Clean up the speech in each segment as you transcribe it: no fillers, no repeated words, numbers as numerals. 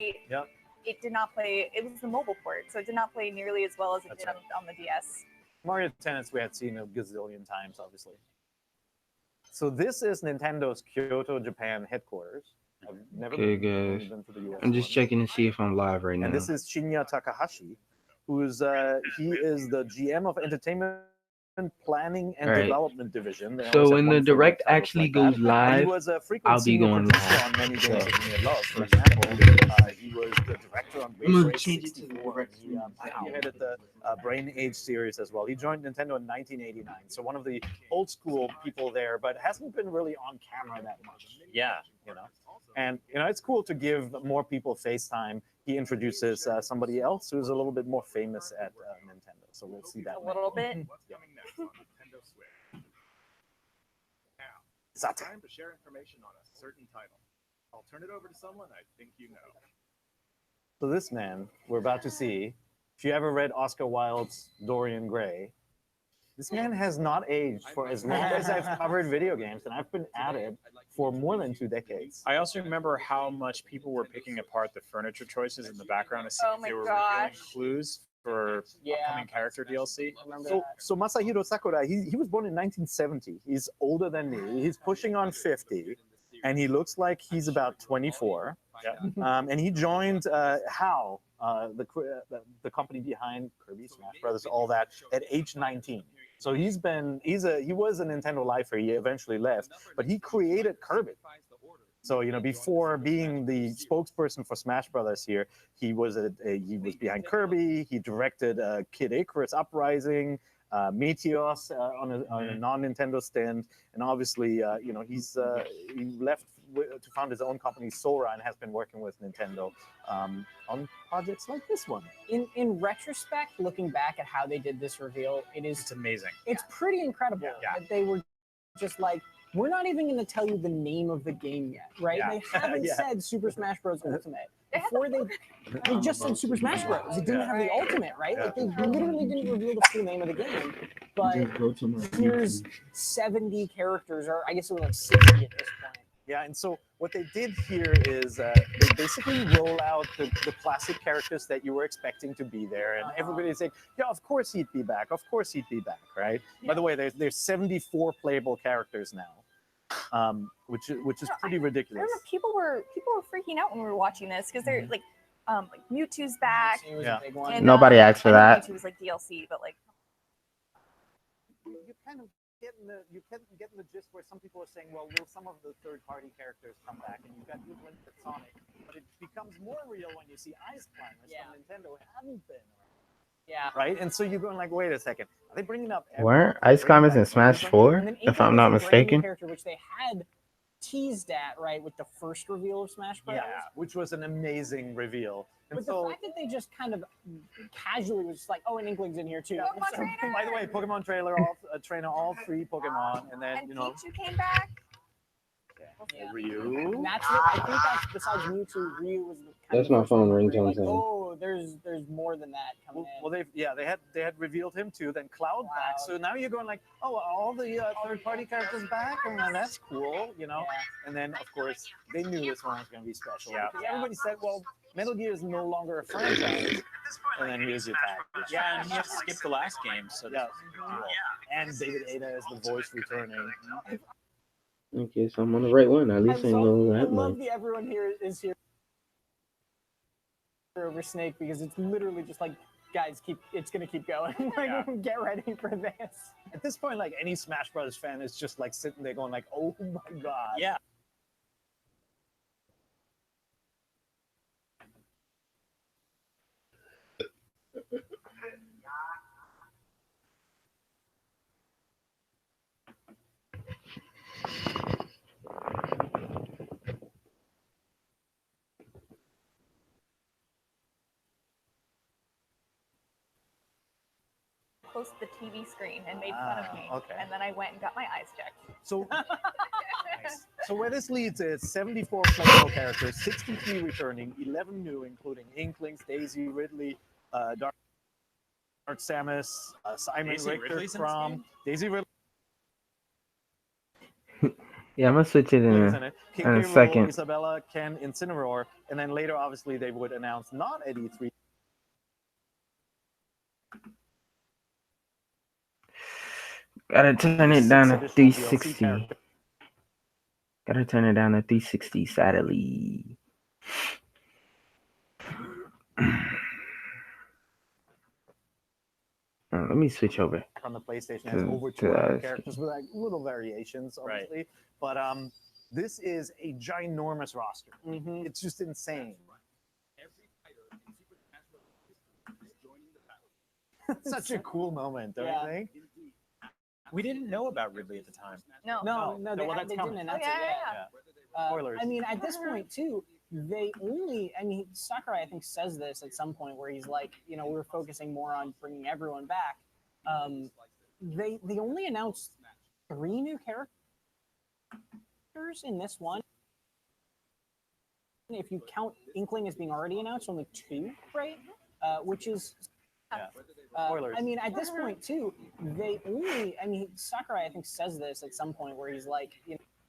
Yep. it did not play. It was the mobile port, so it did not play nearly as well as it did on the DS. Mario Tennis we had seen a gazillion times, obviously. So this is Nintendo's Kyoto, Japan headquarters. I've never been to the US. I'm just checking to see if I'm live right now. And this is Shinya Takahashi, who's he is the GM of Entertainment Planning and Development Division. They so when the direct actually goes live, I'll be going live. On many games that he loves. For example, he was the director on Race 64. He headed the Brain Age series as well. He joined Nintendo in 1989, so one of the old school people there, but hasn't been really on camera that much. Yeah, And it's cool to give more people FaceTime. He introduces somebody else who's a little bit more famous at Nintendo. So we'll see that. A little bit. It's time to share information on a certain title. I'll turn it over to someone I think you know. So this man we're about to see, if you ever read Oscar Wilde's Dorian Gray, this man has not aged for as long as I've covered video games, and I've been at it for more than 2 decades. I also remember how much people were picking apart the furniture choices in the background to see if they were revealing clues for upcoming character DLC. So Masahiro Sakura, he was born in 1970. He's older than me. He's pushing on 50, and he looks like he's about 24. And he joined HAL, the company behind Kirby, Smash Brothers, all that, at age 19. So he was a Nintendo lifer. He eventually left, but he created Kirby. So before being the spokesperson for Smash Brothers here, he was behind Kirby. He directed Kid Icarus Uprising, Meteos on a non-Nintendo stint, and obviously he left to found his own company Sora and has been working with Nintendo on projects like this one. In retrospect, looking back at how they did this reveal, it's amazing. It's pretty incredible that they were just like, we're not even going to tell you the name of the game yet, right? They haven't said Super Smash Bros. Ultimate. Before they just said Super Smash Bros. It didn't have the Ultimate, right? Like they literally didn't reveal the full name of the game. But here's 70 characters, or I guess it was like 60 at this point. Yeah, and so what they did here is they basically roll out the classic characters that you were expecting to be there, and everybody's like, yeah, of course he'd be back, right? By the way, there's 74 playable characters now, which is pretty ridiculous. I remember people were freaking out when we were watching this because they're like Mewtwo's back. And, nobody asked for that. Mewtwo was like DLC, but like you kind of getting the gist where some people are saying, well, will some of the third-party characters come back? And you've got good ones at Sonic, but it becomes more real when you see Ice Climbers from Nintendo haven't been. Right? And so you're going like, wait a second, are they bringing up? Weren't Ice Climbers in Smash 4, if I'm not mistaken? Character which they had teased at, right, with the first reveal of Smash Bros. Yeah, which was an amazing reveal. And but the fact that they just kind of casually was like, oh, an Inkling's in here too. By the way, Pokemon trainer, all 3 Pokemon, and then and Pikachu came back. Ryu. Naturally, I think that's besides Mewtwo, Ryu was. That's my phone ringtone. Like, oh, there's more than that coming in. Well, they had revealed him too. Then Cloud back. So now you're going like, oh, all the third-party characters back, and that's cool, And then of course they knew this one was going to be special. Everybody said, well, Metal Gear is no longer a franchise. And then here's your package. Yeah, and he has to skip the last game. So and David Ada is the voice returning. Okay, so I'm on the right one. At least I know that I love the everyone here is here over Snake because it's literally just like, guys, it's gonna keep going. Like, get ready for this. At this point, like any Smash Brothers fan is just like sitting there going like, oh my god. Yeah. Close to the TV screen and made fun of me. And then I went and got my eyes checked. So, nice. So where this leads is 74 playable characters, 63 returning, 11 new, including Inklings, Daisy Ridley, Dark Samus, Simon Richter from Daisy Ridley. Yeah, I'm gonna switch it in a second. Isabella, Ken, Incineroar, and then later, obviously, they would announce not at E3. Gotta turn it down to 360. Gotta turn it down to 360 sadly. Let me switch over. On the PlayStation has over 200 characters with like little variations, obviously. Right. But this is a ginormous roster. Mm-hmm. It's just insane. Such a cool moment, don't you think? We didn't know about Ridley at the time. No, they didn't announce it yet. Spoilers. I mean, at this point too, Sakurai I think says this at some point where he's like, we're focusing more on bringing everyone back. They only announced 3 new characters in this one. If you count Inkling as being already announced, only 2, right? Which is spoilers. I mean, at this point too, Sakurai I think says this at some point where he's like,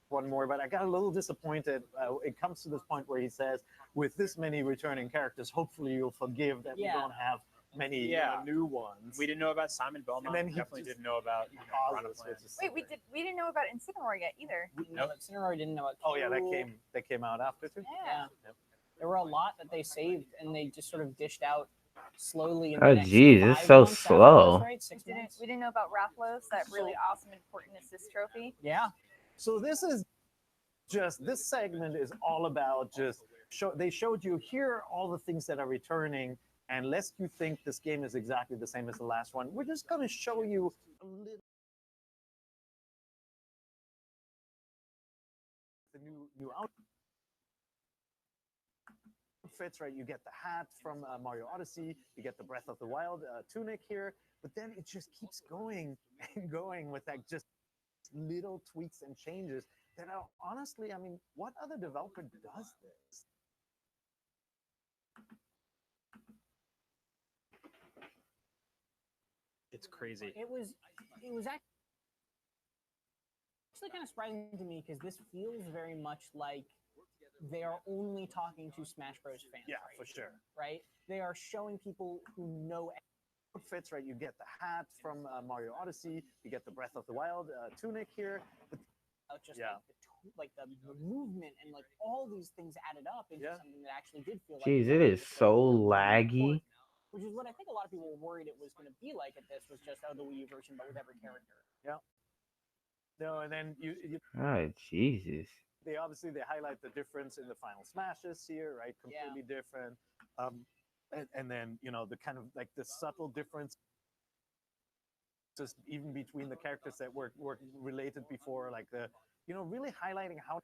one more, but I got a little disappointed. It comes to this point where he says, with this many returning characters, hopefully you'll forgive that we don't have many new ones. We didn't know about Simon Belmont. And then definitely didn't know about Wait, we didn't know about Incineroar yet either. No, Incineroar didn't know about. Oh yeah, that came out after too. Yeah. Yep. There were a lot that they saved and they just sort of dished out slowly. Oh geez, it's so slow. Right? We didn't know about Rathalos, that really awesome important assist trophy. Yeah. So this segment is all about they showed you here are all the things that are returning, and lest you think this game is exactly the same as the last one, we're just going to show you a little the new outfits, right? You get the hat from Mario Odyssey, you get the Breath of the Wild tunic here, but then it just keeps going and going with that just little tweaks and changes that are honestly, I mean, what other developer does this? It's crazy. It was actually kind of surprising to me because this feels very much like they are only talking to Smash Bros. Fans. Yeah, for sure. Right? They are showing people who know outfits, right? You get the hat from Mario Odyssey, you get the Breath of the Wild tunic here. Like the movement and like all these things added up into something that actually did feel like. Jeez, it is so laggy. Which is what I think a lot of people were worried it was going to be like at this was just the Wii U version, but with every character. Yeah. No, and then you oh Jesus. They highlight the difference in the final smashes here, right? Completely different. And then the kind of like the subtle difference just even between the characters that were related before, like the really highlighting how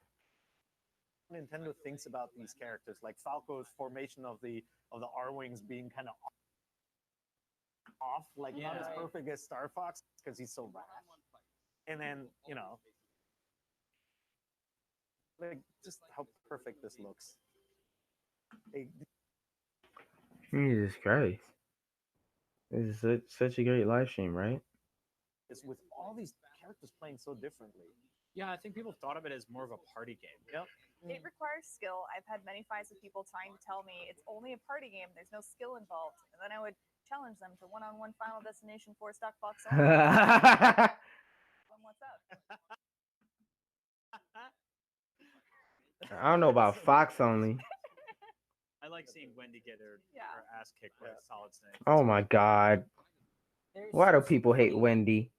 Nintendo thinks about these characters, like Falco's formation of the R-Wings being kind of off, like not as perfect as Star Fox because he's so bad. And then like just how perfect this looks. Jesus Christ. This is such a great live stream, right? It's with all these characters playing so differently. Yeah, I think people thought of it as more of a party game. Yep. It requires skill. I've had many fights with people trying to tell me it's only a party game. There's no skill involved. And then I would challenge them to one-on-one Final Destination 4 Stock Fox only. What's up? I don't know about Fox only. I like seeing Wendy get her ass kicked by a Solid Snake. Oh my God. Why do people hate Wendy?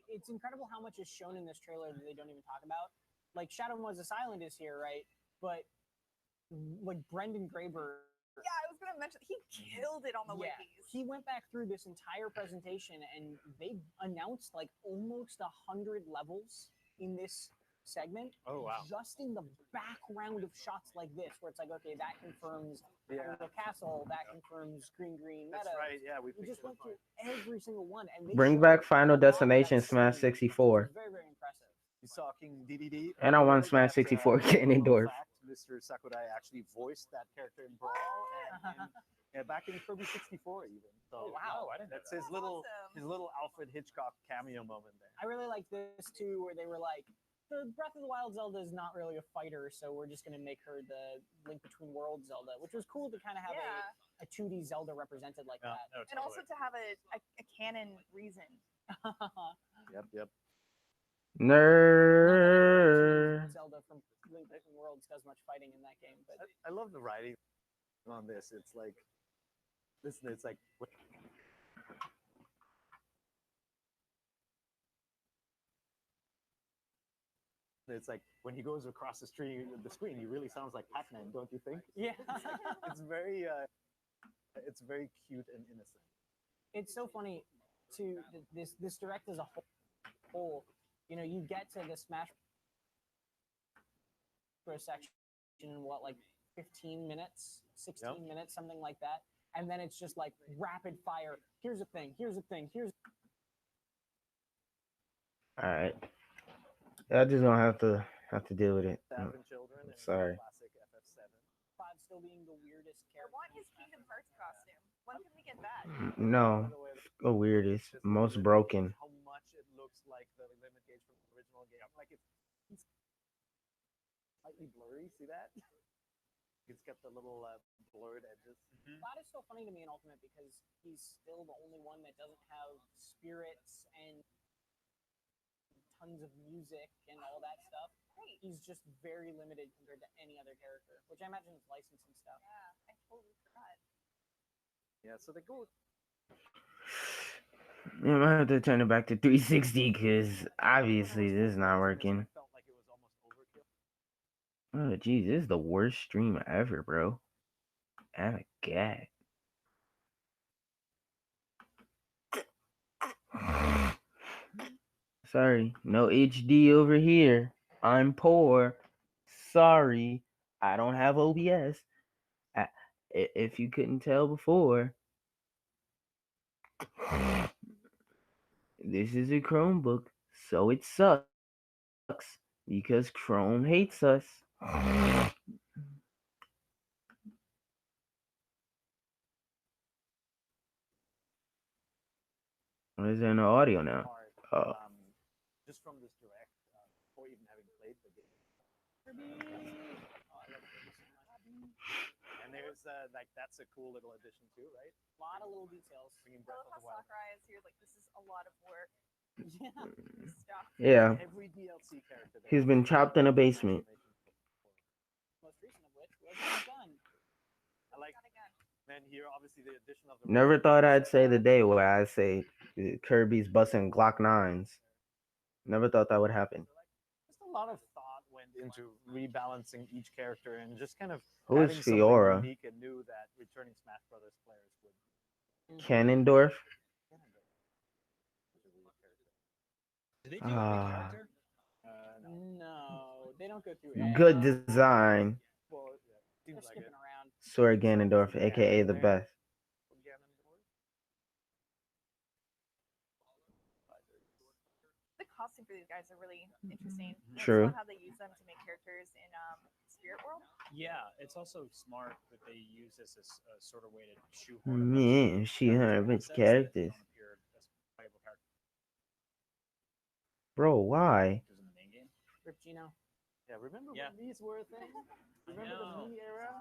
It's incredible how much is shown in this trailer that they don't even talk about. Like Shadow Moses Island is here, right? But like Brendan Graber. Yeah, I was gonna mention he killed it on the wikis. He went back through this entire presentation and they announced like almost 100 levels in this segment. Oh wow! Just in the background of shots like this, where it's like, okay, that confirms the castle, that confirms Green Meadows. That's right. Yeah, we just went through every single one, and they bring back Final Destination Smash 64. Very, very impressive. You saw King DDD, and I want Smash 64 getting endorsed. Mr. Sakurai actually voiced that character in Brawl, and back in Kirby 64 even. So wow, that's his little Alfred Hitchcock cameo moment there. I really like this too, where they were like, the Breath of the Wild Zelda is not really a fighter, so we're just gonna make her the Link Between Worlds Zelda, which was cool to kind of have a 2D Zelda represented like that. No, and also to have a canon reason. Yep. Nerd. Zelda from Link Between Worlds does much fighting in that game, but I love the writing on this. It's like when he goes across the screen, he really sounds like Pac-Man, don't you think? yeah. It's very cute and innocent. It's so funny to this direct as a whole. You know, you get to the Smash Bros section in what, like 15 minutes, 16 minutes, something like that, and then it's just like rapid fire. Here's a thing. Here's a thing. Here's. All right. I just don't have to deal with it. Children and Sorry. Classic FF7. 5 still being the weirdest I character. want his Kingdom Hearts costume. When can we get that? No, the weirdest, most broken. How much it looks like the limit gauge from the original game. Like it's slightly blurry. See that? It's got the little blurred edges. That is so funny to me in Ultimate because he's still the only one that doesn't have spirits and tons of music and all that stuff. Right. He's just very limited compared to any other character, which I imagine is licensing stuff. Yeah, I totally forgot. Yeah, so they go. You might have to turn it back to 360 because obviously this is not working. Felt like it was almost overkill. Oh, geez, this is the worst stream ever, bro. I'm a gag. Sorry, no HD over here. I'm poor. Sorry, I don't have OBS. If you couldn't tell before, this is a Chromebook, so it sucks because Chrome hates us. What is there in the audio now? Oh. Just from this direct, before even having played the game. And there's like that's a cool little addition too, right? A lot of little details. Bringing I Breath love of how the Wild. Sakurai is here. Like, this is a lot of work. Yeah. Stop. Yeah, Every DLC character. he's been trapped in a basement. Most recent of which was the gun. I like. Then here, obviously, the addition of the. Never thought I'd say the day where I say Kirby's busting Glock 9s. Never thought that would happen. Just a lot of thought went into rebalancing each character and just kind of Who is having something Fiora? unique and new that returning Smash Brothers players would. Cannondorf? Did they do every character? No, they don't go through. Good design. Well, yeah, They're seems like skipping it. around. Sora Ganondorf, aka the best. The costume for these guys are really interesting. True. I just love how they use them to make characters in Spirit World. Yeah, it's also smart that they use this as a sort of way to shoehorn. Yeah, she her which characters. Bro, why? In the main game. Rip Gino. Yeah, remember Yeah. when these were a thing? Remember the know. mini era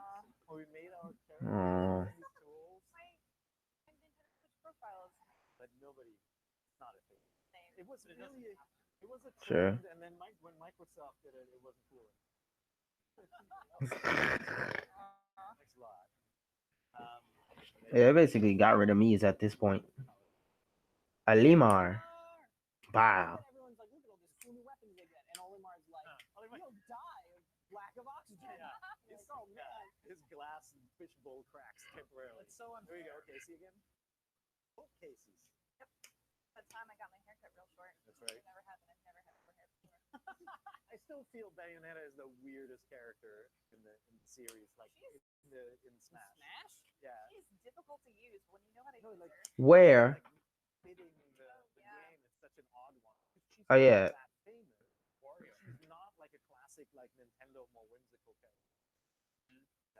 where we made our characters Aw. with these tools, My Nintendo Switch profiles. but nobody. It's not a thing. Same. It was really. It was a Sure. trend, and then when Microsoft did it, it wasn't cool. Thanks a lot. Yeah, they basically got rid of me at this point. Alimar. Wow. Everyone's like, look at all these cool new weapons they get, and Olimar's like, you'll die of lack of oxygen. Yeah. It's like, oh man. His glass and fishbowl cracks temporarily. It's so There you go, Casey again. Oh, Casey's. That time I got my haircut real short. That's right. I've never had short hair before. I still feel Bayonetta is the weirdest character in the series, like in Smash. Smash? Yeah. She's difficult to use when you know how to use like- her. Where? Like, fitting the game is such an odd one. She's Oh, yeah. not that famous. She's not like a classic like Nintendo more whimsical character.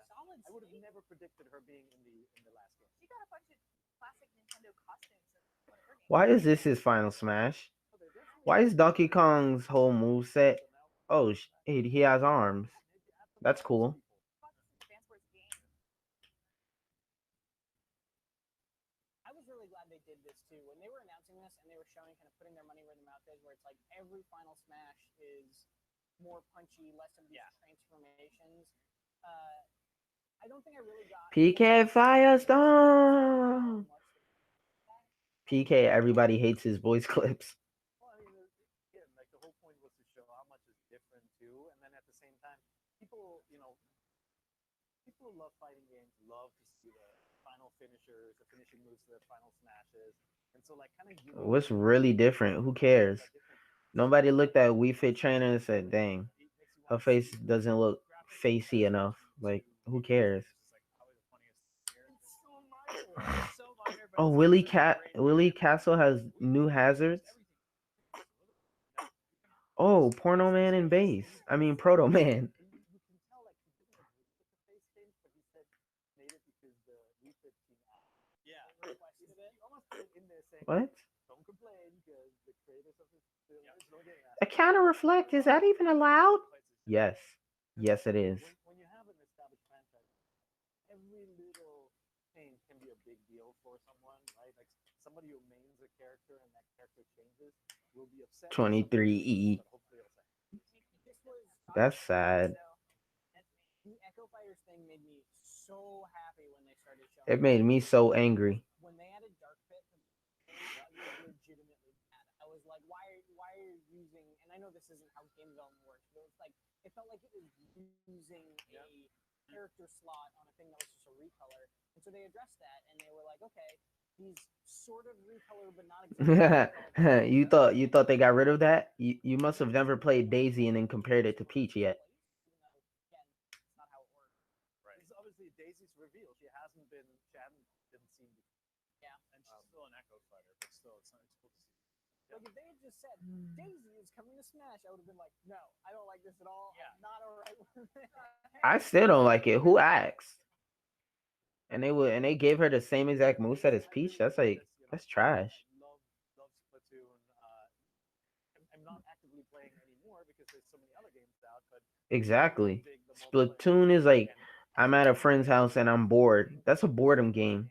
Solid I would have Snake. never predicted her being in the last game. She got a bunch of classic Nintendo costumes in one of her games. Why is this his final Smash? Why is Donkey Kong's whole moveset Oh, he has arms. That's cool. I was really glad they did this too. When they were announcing this and they were showing kind of putting their money where their mouth is, where it's like every Final Smash is more punchy, less of these transformations. I don't think I really got PK Firestorm. PK, everybody hates his voice clips. Well, I mean, again, like the whole point was to show how much is different too, and then at the same time, people, people who love fighting games love to see the final finishers, the finishing moves to the final smashes, and so like kind of What's really different? Who cares? Nobody looked at Wczy Trainer and said, "Dang, her face doesn't look facey enough." Like, who cares? Oh, Willie Castle has new hazards. Oh, Porno Man and Base. I mean, Proto Man. You can tell like he didn't agree with the face change, but he said made it because the refit team asked. Yeah, requested it. Almost put it in there saying, What? don't complain because the creators of this film is no game. A counter reflect, is that even allowed? Yes. Yes, it is. When you have an established franchise, every little change can be a big deal for someone, right? Like somebody who mains a character and that character changes will be upset. 23E. That's sad. The Echo Fighters thing made me so happy when they started showing. It made me so angry. When they added Dark Pit, that was legitimately bad. I was like, why are you using? And I know this isn't how game development works, but it's like it felt like it was using a character slot on a thing that was just a recolor. And so they addressed that, and they were like, okay, he's sort of recolor, but not exactly. You thought they got rid of that? You must have never played Daisy and then compared it to Peach yet. Not how it works. Right. Because obviously Daisy's revealed. She hadn't been seen before. Yeah. And she's still an Echo Fighter, but still, it's cool to see. Like if they had just said Daisy is coming to Smash, I would have been like, no, I don't like this at all. Yeah. I'm not alright with it. I still don't like it. Who asked? And they gave her the same exact moveset as Peach. That's trash. Love Splatoon. I'm not actively playing anymore because there's so many other games out. But Exactly. Splatoon is like I'm at a friend's house and I'm bored. That's a boredom game.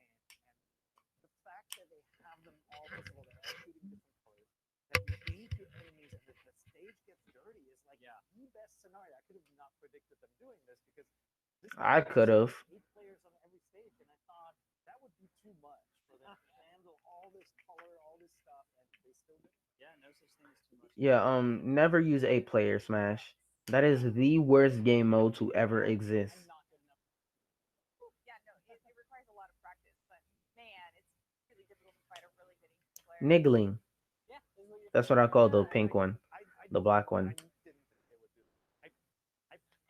The fact that they have them all, first of all, they're all shooting different colors. That you beat your enemies and the stage gets dirty is like the best scenario. I could have not predicted them doing this because I could have. 8 players on every stage, and I thought that would be too much for them to handle all this color, all this stuff, and they still did. Yeah, no such thing as too much. Yeah, never use 8-player Smash. That is the worst game mode to ever exist. Yeah, no, it requires a lot of practice, but man, it's really difficult to fight a really good player. Niggling. That's what I call the pink one, the black one. I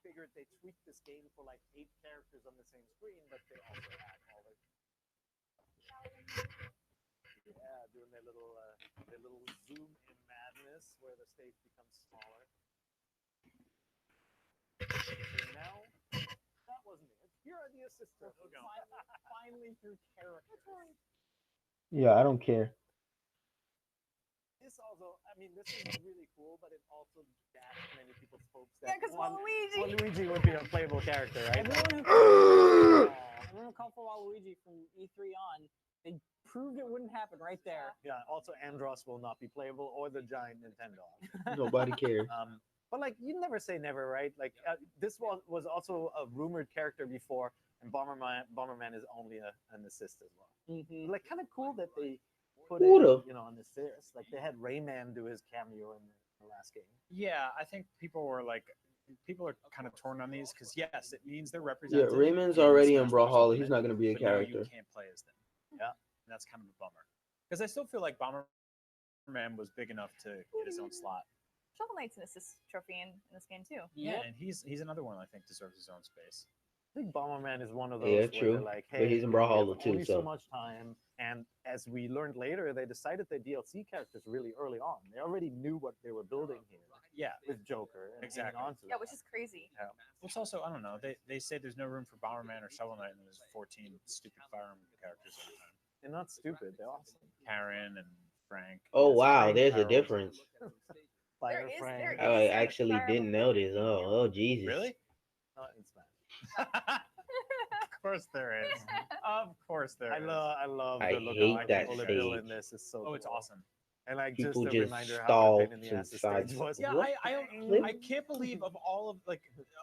figured they tweaked this game for like 8 characters on the same screen, but they also had all the doing their little zoom in madness where the stage becomes smaller. And now that wasn't it. Here are the assistants. Finally through characters. Yeah, I don't care. This also, I mean, this is really cool, but it also dashed many people's hopes Yeah, that because Waluigi would be a playable character, right? Everyone who called for Waluigi from E3 on, they proved it wouldn't happen right there. Yeah. Also, Andros will not be playable, or the giant Nintendo. Nobody cares. But like, you never say never, right? Like, this was also a rumored character before, and Bomberman is only an assist as well. Mm-hmm. Like, kind of cool that they put it, on the assist. Like, they had Rayman do his cameo in the last game. Yeah, I think people are kind of torn on these because yes, it means they're represented. Yeah, Rayman's already in Brawlhalla. He's not going to be a character. You can't play as them. Yeah, and that's kind of a bummer because I still feel like Bomberman was big enough to get his own slot. Shovel Knight's an assist trophy in this game too. Yeah, and he's another one I think deserves his own space. I think Bomberman is one of those. Yeah, where true. They're like, hey, but he's in Brawlhalla too, only so much time. And as we learned later, they decided the DLC characters really early on. They already knew what they were building here. Yeah, with Joker. And exactly. Yeah, which is crazy. Yeah. It's also, I don't know. They say there's no room for Bomberman or Shovel Knight, and there's 14 stupid Fire Emblem characters every time. They're not stupid. They're awesome. Karen and Frank. Oh wow, Frank, there's Harold. a difference. Spider is- Frame. there I is actually Fire didn't Emblem notice. Oh, Jesus. Really? Not in Smash. Of course there is. Of course there is. I love I the look hate of that Bullet Bill stage. in this. It's so Oh, it's cool. awesome. And like People just a just reminder how stall pain in the ass the inside. stage was. Yeah, What? I can't believe of all of like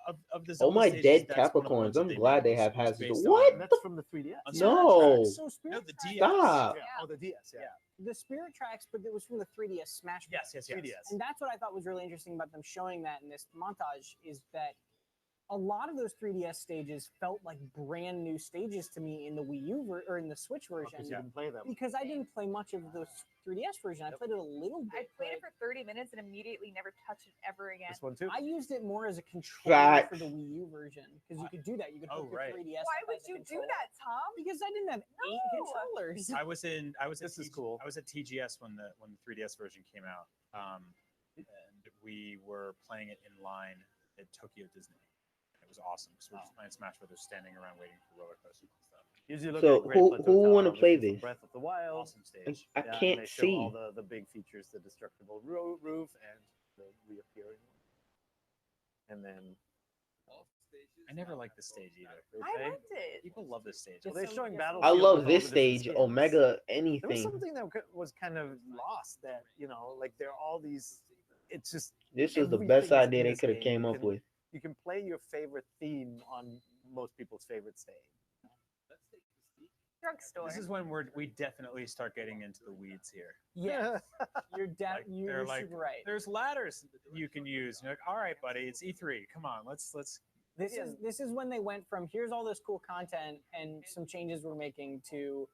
of the Oh, Zelda my stages, dead that's one of the ones Capricorns. that I'm they glad made they have was hazards. based What? on- That's from the 3DS. on No. Spirit Tracks. So Spirit No, the Tracks- DS. Stop. Yeah. Oh, the DS. Yeah. The Spirit Tracks, but it was from the 3DS Smash Bros. Yes. 3DS. And that's what I thought was really interesting about them showing that in this montage is that a lot of those 3DS stages felt like brand new stages to me in the Wii U or in the Switch version. Because you didn't play them. Because I didn't play much of the 3DS version. I played it a little I bit. played it but for 30 minutes and immediately never touched it ever again. This one too. I used it more as a controller Facts. for the Wii U version because you could do that. You could Oh, hook your right. 3DS. Why up would as a you do controller. that, Tom? Because I didn't have 8 No. controllers. I was This is cool. I was at TGS when the 3DS version came out, and we were playing it in line at Tokyo Disney. It was awesome because we were just playing Smash Brothers, standing around waiting for roller coasters and stuff. Usually look So at Great who Plateau wanna Tower, play which is from this? Breath of the Wild. Awesome stage. I Yeah, and can't they show see. all the big features, the destructible roof and the reappearing one. And then I never liked this stage either. I liked it. People love this stage. well, they're so showing different. Battlefield. I love with all this the different stage. skins. Omega There was anything. something that was kind of lost. That like there are all these. It's just This was the best everything's in idea they this could have game. came You up can- with. You can play your favorite theme on most people's favorite stage. Drugstore. This is when we definitely start getting into the weeds here. Yes, you're Like, you're they're like- super right. There's ladders you can use. You're like, all right, buddy, it's E3. Come on, let's. This is when they went from here's all this cool content and some changes we're making to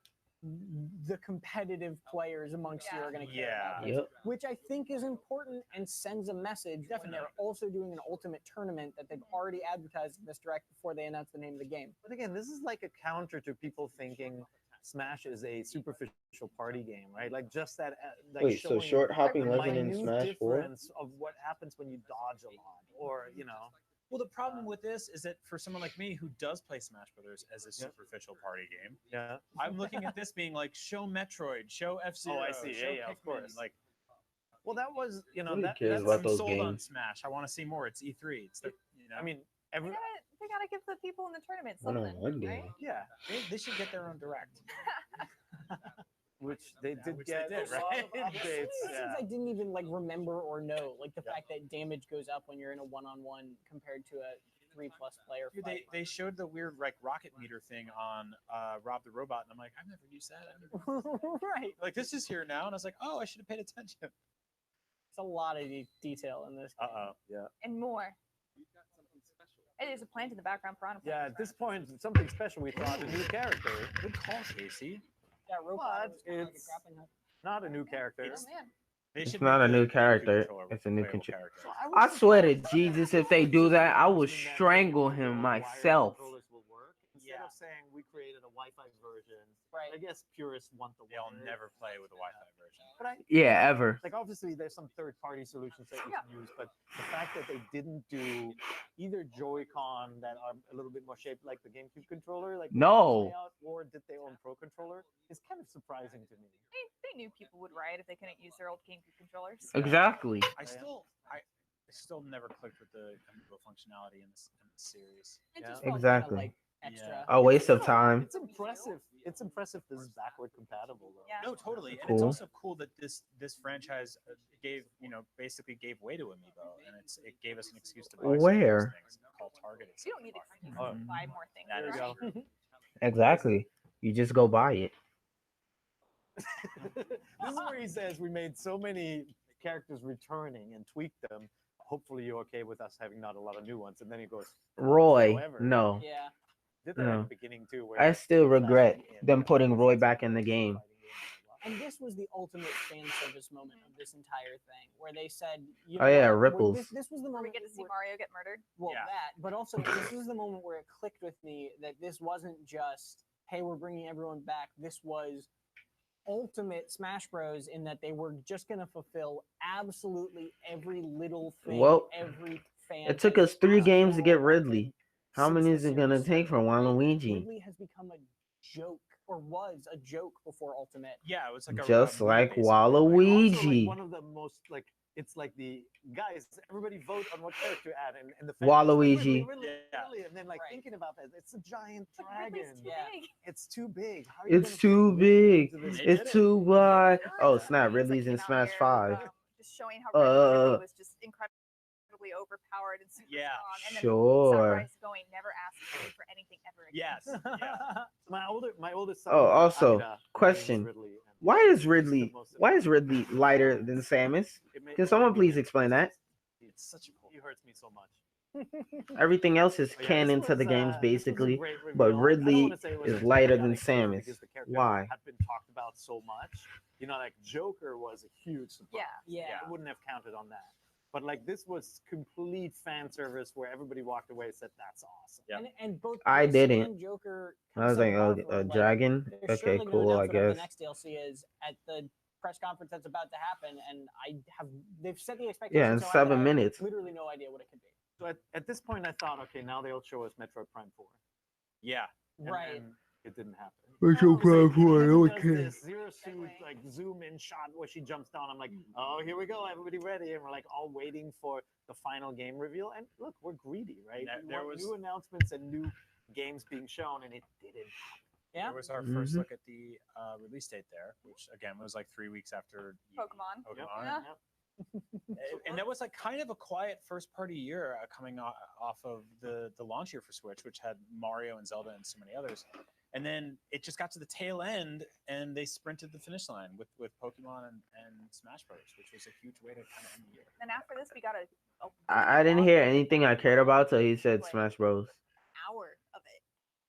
the competitive players amongst you are going to care about this, Yep. which I think is important and sends a message. When they're also doing an ultimate tournament that they've already advertised in this direct before they announce the name of the game. But again, this is like a counter to people thinking Smash is a superficial party game, right? Like just that. Like Wait, so showing short hopping the wasn't in minute Smash 4? difference of what happens when you dodge a lot, or Well, the problem with this is that for someone like me who does play Smash Brothers as a superficial party game, Yeah. I'm looking at this being like, show Metroid, show F-Zero. Oh, I see. show Yeah, of Pikmin. course. Like, Well, that was Nobody that. cares That's, about I'm those sold on games. Smash. I want to see more. It's E3. It's the, I mean, every They gotta give the people in the tournament One something. on one right? game. yeah, they should get their own direct. which they did which they get did, a lot right? of updates. Things Yeah. I didn't even remember or know, like the fact that damage goes up when you're in a one-on-one compared to a 3+ player Dude, fight. they showed the weird like rocket meter thing on Rob the Robot, and I'm like, I've never used that. Right. Like this is here now, and I was like, oh, I should have paid attention. It's a lot of detail in this. Uh-oh. Yeah. And more. It is a plant in the background piranha plant. Yeah. At this point, something special. We thought a new character, Good call, Casey. Yeah, robot. But it's not a new character. Oh man. They It's should not make a the new GameCube character, controller it's a new playable control- character. I swear to Jesus, if they do that, I will strangle him myself. Instead of saying we created a Wi-Fi version, Right. I guess purists want the They'll wired. never play with the Wi-Fi version. But Yeah, ever. like obviously there's some third-party solutions that you can use, but the fact that they didn't do either Joy-Con that are a little bit more shaped like the GameCube controller, like No. layout, or did their own Pro controller, is kind of surprising to me. They knew people would riot if they couldn't use their old GameCube controllers. Exactly. I still never clicked with the amiibo functionality in this series. It Yeah. just felt Exactly. Kinda, extra. A waste of time. It's impressive. It's impressive this is backward compatible though. Yeah. No, totally, and Cool. it's also cool that this franchise basically gave way to amiibo, and it gave us an excuse to buy some of those Where? things called targeted. You don't need excuses Oh. to buy more things. That is right? true. Exactly. You just go buy it. This is where he says we made so many characters returning and tweaked them. Hopefully you're okay with us having not a lot of new ones. And then he goes, Roy, However, no. Yeah. did that at No. the beginning too. Where I still he regret flashed in, them yeah, putting Roy it's back like in the game. fighting game. And this was the ultimate fan service moment of this entire thing, where they said, you Oh, yeah, what, Ripples. This was the Where we moment get to see where- Mario get murdered. well, Yeah. that, but also this was the moment where it clicked with me that this wasn't just, hey, we're bringing everyone back. This was ultimate Smash Bros. In that they were just going to fulfill absolutely every little thing. Well, every fan. It took has us 3 asked games to for get Ridley. How since many the is it gonna series take for started. Waluigi? Ridley has become a joke, or was a joke before Ultimate. Yeah, it was like a Just movie, like basically. Also, like, Waluigi. one of the most like it's like the guys, everybody vote on what character to add, and the Waluigi. Ridley, and then like Right. thinking about that, it's a giant But dragon. Ridley's too Yeah. big. It's too big. How are you It's gonna too fit Ridley big. into this They It's did it. too wide. There were Oh some snap! memes that Ridley's in came out Smash here, 5. just showing how Ridley Uh, was just incredibly overpowered and super Yeah. strong. And then Sure. Sunrise going, never ask me for anything ever again. Yes. Yeah. my oldest son. Oh, also, Akira, names question. Ridley, and Why is he's the Ridley? most Why is annoying. Ridley lighter than Samus? It Can someone please explain that? It's such a cool. He hurts me so much. Everything else is But yeah, canon this to the was, games this was a basically, great but reveal. I don't Ridley wanna say it was is a lighter than chaotic reveal Samus. because the characters Why? had been talked about so much. You know, like Joker was a huge surprise. Yeah. Yeah. I wouldn't have counted on that. But like this was complete fan service where everybody walked away and said, "That's awesome." Yeah. And both I this didn't. and Joker. I was like, oh, a dragon. They're Okay, surely gonna cool. I announce whatever the guess. next DLC is at the press conference that's about to happen, and they've set the expectation. Yeah, in so high that 7 I have minutes. literally no idea what it could be. So at this point, I thought, okay, now they'll show us Metroid Prime 4. Yeah. And- Right. and it didn't happen. Metro Prime Prime 4, Does okay. this zero suit like zoom in shot where she jumps down. I'm like, oh, here we go, everybody ready, and we're like all waiting for the final game reveal. And look, we're greedy, right? We There want was- new announcements and new games being shown, and it didn't. Yeah. There was our first Mhm. look at the release date there, which again was like 3 weeks after Pokemon. Yep. Yeah. And that was like kind of a quiet first party year coming off of the launch year for Switch, which had Mario and Zelda and so many others. And then it just got to the tail end, and they sprinted the finish line with Pokemon and Smash Brothers, which was a huge way to kind of end the year. Then after this, we got a I didn't hear long anything I cared about till he said like, Smash Bros. hour of it.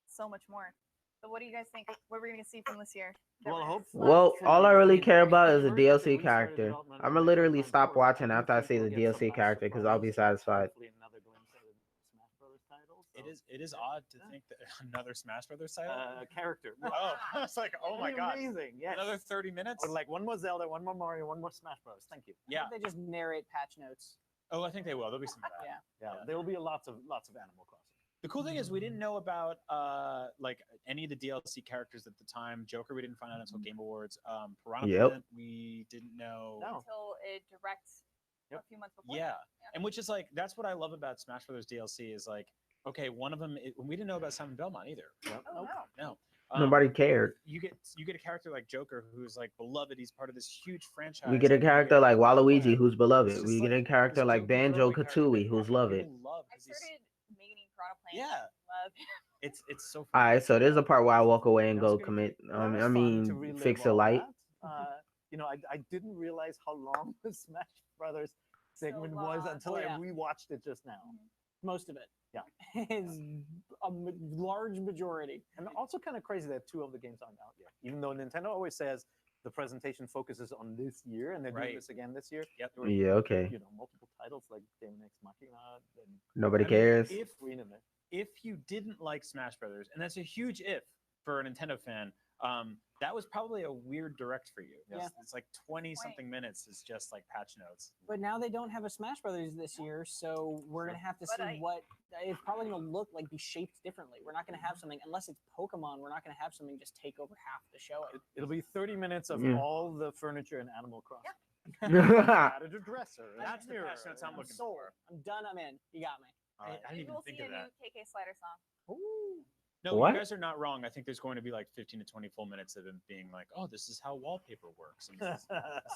So much more. So what do you guys think? What are we going to see from this year? Well, hopefully. Well, all I really care about is a Heard that they DLC restarted character. development I'ma on literally Prime stop 4. watching I after I think see we'll the get some DLC nice character because I'll be surprises. satisfied. Hopefully another glimpse at a Smash Brothers title. So. It is odd to think that another Smash Brothers title. Character. Oh, I was like, oh my That'd be god, amazing! Yes. another 30 minutes. Or like one more Zelda, one more Mario, one more Smash Bros. Thank you. Yeah. They just narrate patch notes. Oh, I think they will. There'll be some of that. Yeah. Yeah, Yeah. there will be lots of Animal Crossing. The cool thing is we didn't know about like any of the DLC characters at the time. Joker we didn't find out until Game Awards. Piranha Yep. Plant we didn't know. No. Until it directs Yep. a few months before. Yeah, and which is like that's what I love about Smash Brothers DLC is like okay, one of them we didn't know about Simon Belmont either. Yep. Oh, Nope. no. No. Nobody cared. You get a character like Joker who's like beloved. He's part of this huge franchise. We get a and you character like Waluigi Plant. who's beloved. It's We just get a like character this like jokey, Banjo throwaway character Kazooie that who's people loved. love I 'cause he's- started making Piranha Plant. Yeah. Love. It's so. All right, so there's a part where I walk away and That was go great. commit. Well, that was I fun to mean, relive fix a all light. that. You know, I didn't realize how long the Smash Brothers segment was long. until Oh, I yeah. rewatched it just now. Most of it. Yeah. Is a large majority. And also kind of crazy that 2 of the games aren't out yet. Even though Nintendo always says the presentation focuses on this year and they're doing Right. this again this year. Yep. There were, Yeah, okay. You know, multiple titles like Daemon X Machina and Nobody I mean, cares. if Green in there. if you didn't like Smash Brothers, and that's a huge if for a Nintendo fan, that was probably a weird direct for you. Yeah. It's like 20 something minutes is just like patch notes. But now they don't have a Smash Brothers this year, so we're gonna have to But see what it's probably gonna look like, be shaped differently. We're not gonna have something unless it's Pokemon. We're not gonna have something just take over half the show. It'll be 30 minutes of Yeah. all the furniture in Animal Crossing. Yeah. Added a dresser. and That's the mirror, patch notes I'm and- looking Sold. for. I'm done. I'm in. You got me. I didn't Maybe even we'll think see of a that. new KK Slider song. No, What? you guys are not wrong. I think there's going to be like 15 to 20 full minutes of him being like, "Oh, this is how wallpaper works. And this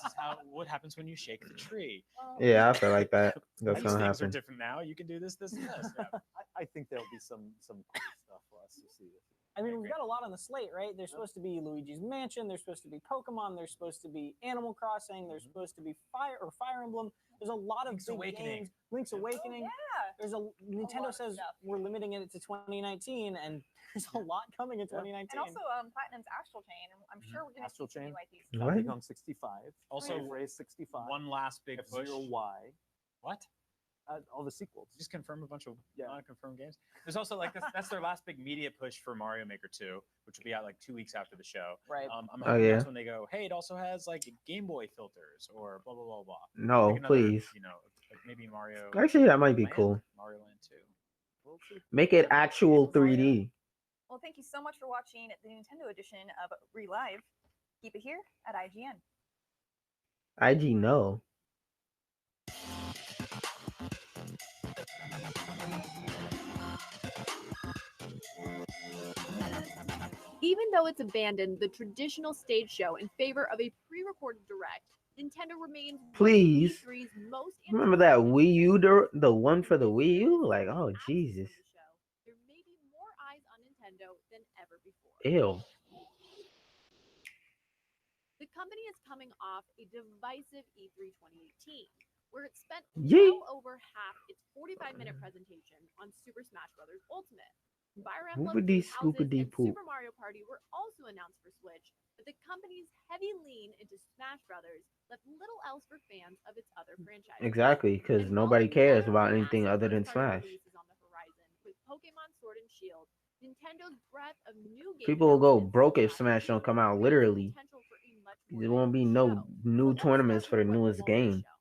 is how what happens when you shake the tree. Yeah, I feel like that. That's These gonna things are happen. different now. You can do this, this, and this." Yeah. I think there'll be some cool stuff for us to see. I mean, we've got a lot on the slate, right? There's supposed to be Luigi's Mansion. There's supposed to be Pokemon. There's supposed to be Animal Crossing. There's supposed to be Fire Emblem. There's a lot of Link's big Awakening. games. Link's Awakening. Yeah. There's a Nintendo of says stuff. we're limiting it to 2019, and there's a lot coming in 2019. And also Platinum's Astral Chain. I'm sure we're going to Astral see some Chain? new IPs. What? Donkey Kong 65. Also, Wave Race 65. One last big push. F-Zero-Y. What? All the sequels. Just confirm a bunch of Yeah. non-confirmed games. There's also like that's their last big media push for Mario Maker 2, which will be out like 2 weeks after the show. Right. I'm Oh, hoping yeah. that's when they go, hey, it also has like Game Boy filters or blah blah blah blah. No, Like another, please. You know, like maybe Mario. Actually, that might be Land? cool. Mario Land 2. We'll see. Make it actual 3D. Well, thank you so much for watching the Nintendo edition of Relive. Keep it here at IGN. IG no. Even though it's abandoned the traditional stage show in favor of a pre-recorded direct, Nintendo remains Please. one of E3's most Remember that Wii U, the one for the Wii U? Like, oh, Jesus. There may be more eyes on Nintendo than ever before. Ew. The company is coming off a divisive E3 2018, where it spent Yeet. well over half its 45-minute presentation on Super Smash Bros. Ultimate. Fire Emblem, Whoopity Three Houses, scoopity and poop. Super Mario Party were also announced for Switch, but the company's heavy lean into Smash Brothers left little else for fans of its other franchises. Exactly, because And while nobody cares another about anything massive other than first-party Smash. release is on the horizon, with Pokemon Sword and Shield, Nintendo's breadth of new game People will go announcements broke if last Smash year don't come out. creates the Literally, potential for a much more there won't be diverse no show. new But let's tournaments start for the with what newest won't game. show.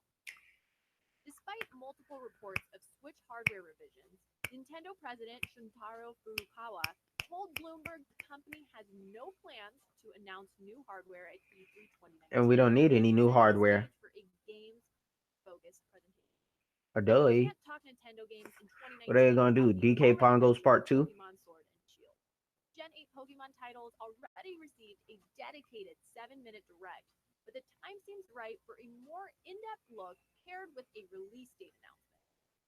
Despite multiple reports of Switch hardware revisions, Nintendo president Shuntaro Furukawa told Bloomberg the company has no plans to announce new hardware at E3 2019. And we don't need any new setting the hardware. stage for a games-focused presentation. Or We doy. can't talk Nintendo games in 2019 What are they gonna do? without the DK already Pongos mentioned Part 2? Pokemon Sword and Shield. Gen 8 Pokemon titles already received a dedicated 7-minute direct, but the time seems right for a more in-depth look paired with a release date announcement.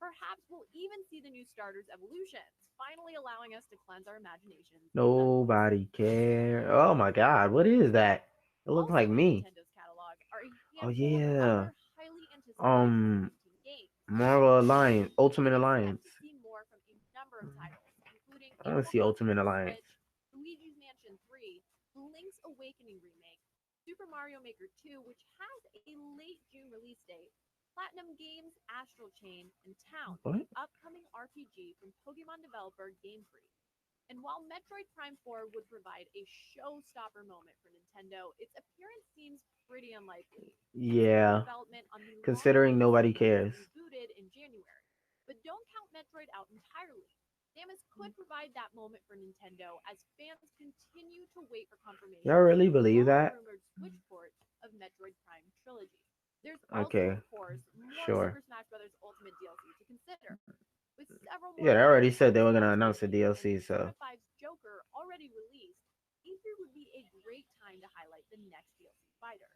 Perhaps we'll even see the new starters evolutions, finally allowing us to cleanse our imaginations. Nobody care. Oh my God, what is that? It looks Also like in me. Nintendo's catalog are a Oh handful of yeah. other highly anticipated 2019 games. Marvel Alliance, Ultimate We Alliance. expect to see more from a number of titles, including I want to see Ultimate Alliance. Luigi's Mansion 3, Link's Awakening remake, Super Mario Maker 2, which has a late June release date, Platinum Games Astral Chain, and Town, What? the upcoming RPG from Pokemon developer Game Freak. And while Metroid Prime 4 would provide a showstopper moment for Nintendo, its appearance seems pretty unlikely. Yeah. Development on the Considering nobody long-awaited cares. rebooted in January. But don't count Metroid out entirely. Samus could provide that moment for Nintendo as fans continue to wait for confirmation. Y'all really believe that? Rumored Switch port of Metroid Prime trilogy. There's also, Okay. of course, more Sure. Super Smash Bros. Ultimate DLC to consider. With several more Yeah, they already said they were Smash gonna announce the Bros. DLC, and so. Persona 5's Joker already released, E3 would be a great time to highlight the next DLC fighter.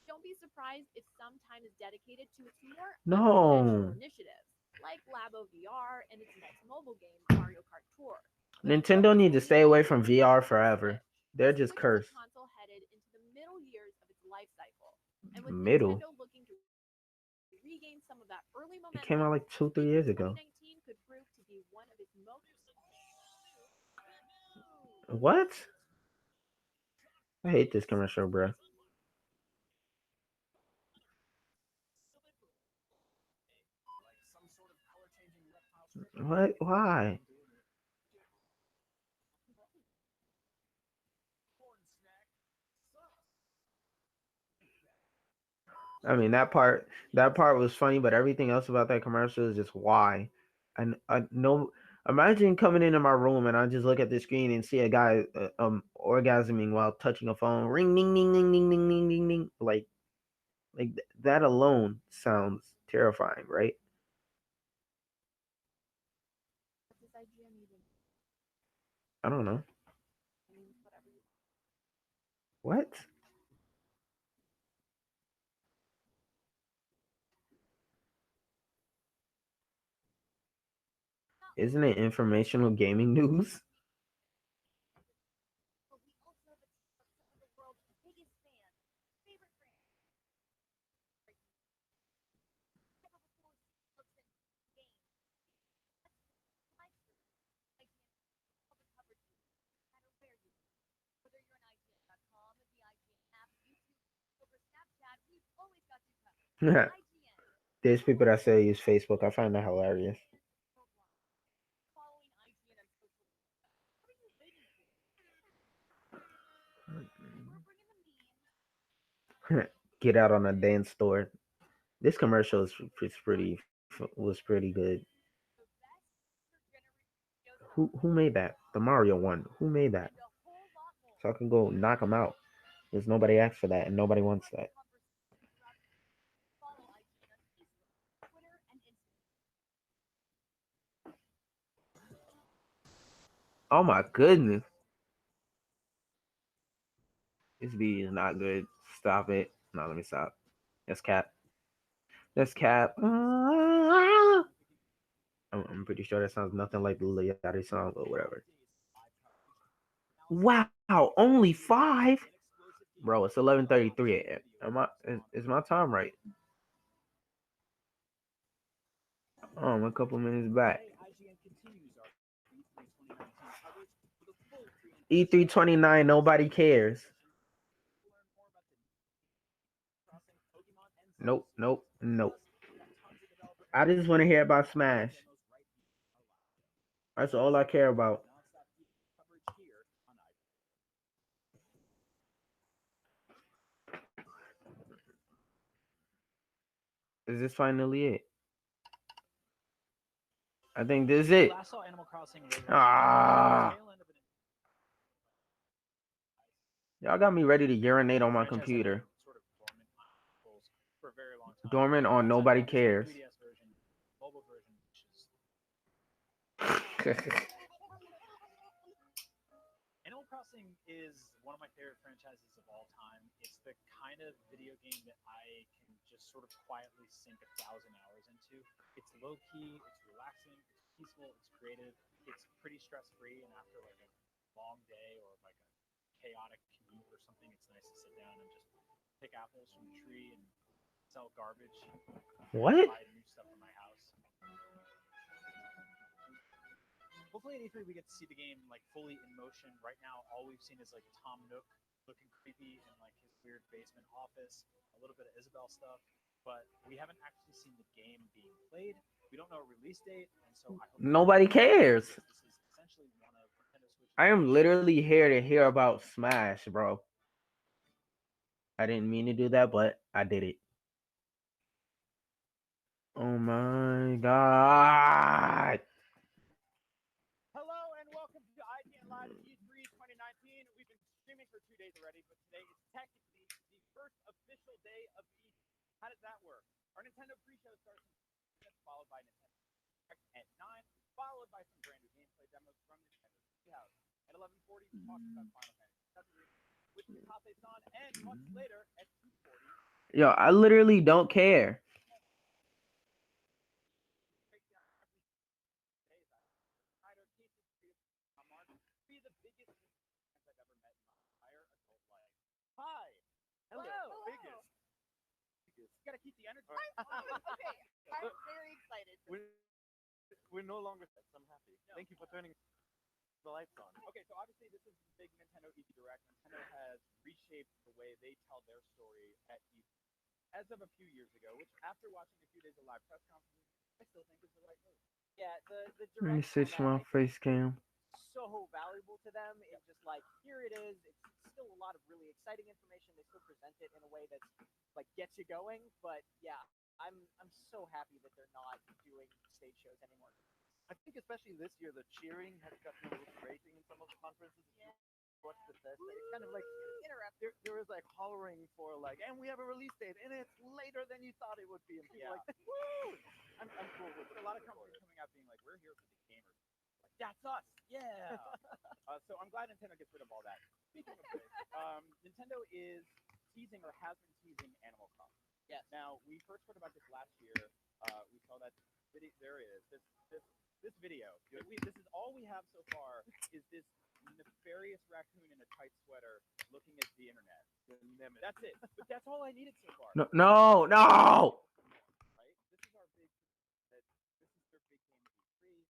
Don't be surprised if some time is dedicated to its more unconventional initiatives, like Labo VR and its next mobile game, Mario Kart Tour. Nintendo need to stay away from VR forever. They're just Switch is a cursed. console headed into the middle years of its life cycle, and with Middle. Nintendo looking to regain some of that early momentum, It came out like 2-3 years ago. 2019 could prove to be one of its most. What? I hate this commercial, bro. What? Why? I mean, that part was funny, but everything else about that commercial is just why. And I know, imagine coming into my room and I just look at the screen and see a guy orgasming while touching a phone. Ring, ding, ding, ding, ding, ding, ding, ding, ding. Like that alone sounds terrifying, right? I don't know. What? Isn't it informational gaming news? There's people that say use Facebook. I find that hilarious. Get out on a dance store. This commercial was pretty good. Who made that? The Mario one. Who made that? So I can go knock them out. Because nobody asked for that and nobody wants that. Oh my goodness. This video is not good. Stop it. No, let me stop. That's cap. That's cap. I'm pretty sure that sounds nothing like the Leotti song or whatever. Wow, only 5? Bro, it's 11:33 a.m. Is my time right? Oh, I'm a couple minutes back. E3 29, nobody cares. Nope, nope, nope. I just want to hear about Smash. That's all I care about. Is this finally it? I think this is it. Ah. Y'all got me ready to urinate on my computer. Dormant on nobody cares. Animal Crossing is one of my favorite franchises of all time. It's the kind of video game that I can just sort of quietly sink 1,000 hours into. It's low key, it's relaxing, it's peaceful, it's creative, it's pretty stress free. And after like a long day or like a chaotic commute or something, it's nice to sit down and just pick apples from a tree and sell garbage. What? Buy new stuff for my house. Hopefully at E3 we get to see the game like fully in motion. Right now, all we've seen is like Tom Nook looking creepy in like his weird basement office, a little bit of Isabelle stuff, but we haven't actually seen the game being played. We don't know a release date, and so I hope Nobody cares. this is essentially one of Nintendo Switch. I am literally here to hear about Smash, bro. I didn't mean to do that, but I did it. Oh my god. Hello and welcome to IGN Live E3 2019. We've been streaming for 2 days already, but today is technically the first official day of E3. How does that work? Our Nintendo pre-show starts in 10 minutes, followed by Nintendo Direct at 9, followed by some brand new gameplay demos from Nintendo Treehouse. At 11:40, we talk about Final Fantasy VII, which is Tape-san, and much later at 2:40. Yo, I literally don't care. Be the biggest fans I've ever met in my entire adult life. Hi. Hello. Hello. Biggest. You gotta keep the energy. Okay, I'm very excited. We're no longer sets. I'm happy. No. Thank you for turning the lights on. Okay, so obviously this is the big Nintendo E3 Direct. Nintendo has reshaped the way they tell their story at E3 as of a few years ago, which after watching a few days of live press conferences, I still think is the right move. Yeah, the Let me Direct switch my format, face cam. so valuable to them in just like here it is. It's still a lot of really exciting information. They still present it in a way that's like gets you going. But yeah, I'm so happy that they're not doing stage shows anymore. I think especially this year the cheering has gotten a little crazy in some of the conferences. Yeah. Watch the test. It's kind of like there was like hollering for like, and we have a release date, and it's later than you thought it would be. And people like, woo! I'm cool with it. A lot of companies coming out being like, we're here for the gamers. Like, that's us. Yeah. So I'm glad Nintendo gets rid of all that. Speaking of which, Nintendo is teasing or has been teasing Animal Crossing. Yes. Now we first heard about this last year. We saw that video. There it is. This video. This is all we have so far. Is this nefarious raccoon in a tight sweater looking at the internet? That's it. But that's all I needed so far. No. Right. This is our big. This is their big game of E3.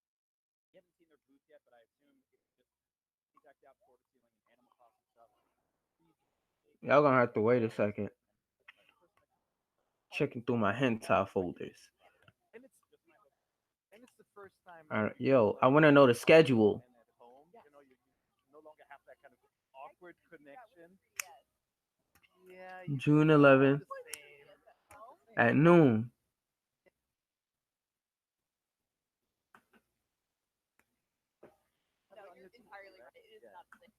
We haven't seen their booth yet, but I assume it's just decked out floor to ceiling and Animal Crossing stuff. Y'all gonna have to wait a second. Checking through my hentai folders. And it's the first time. Yo, I want to know the schedule. And at home, you know, you no longer have that kind of awkward connection. Yeah. June 11th at noon. No, you're entirely right. It is not the same.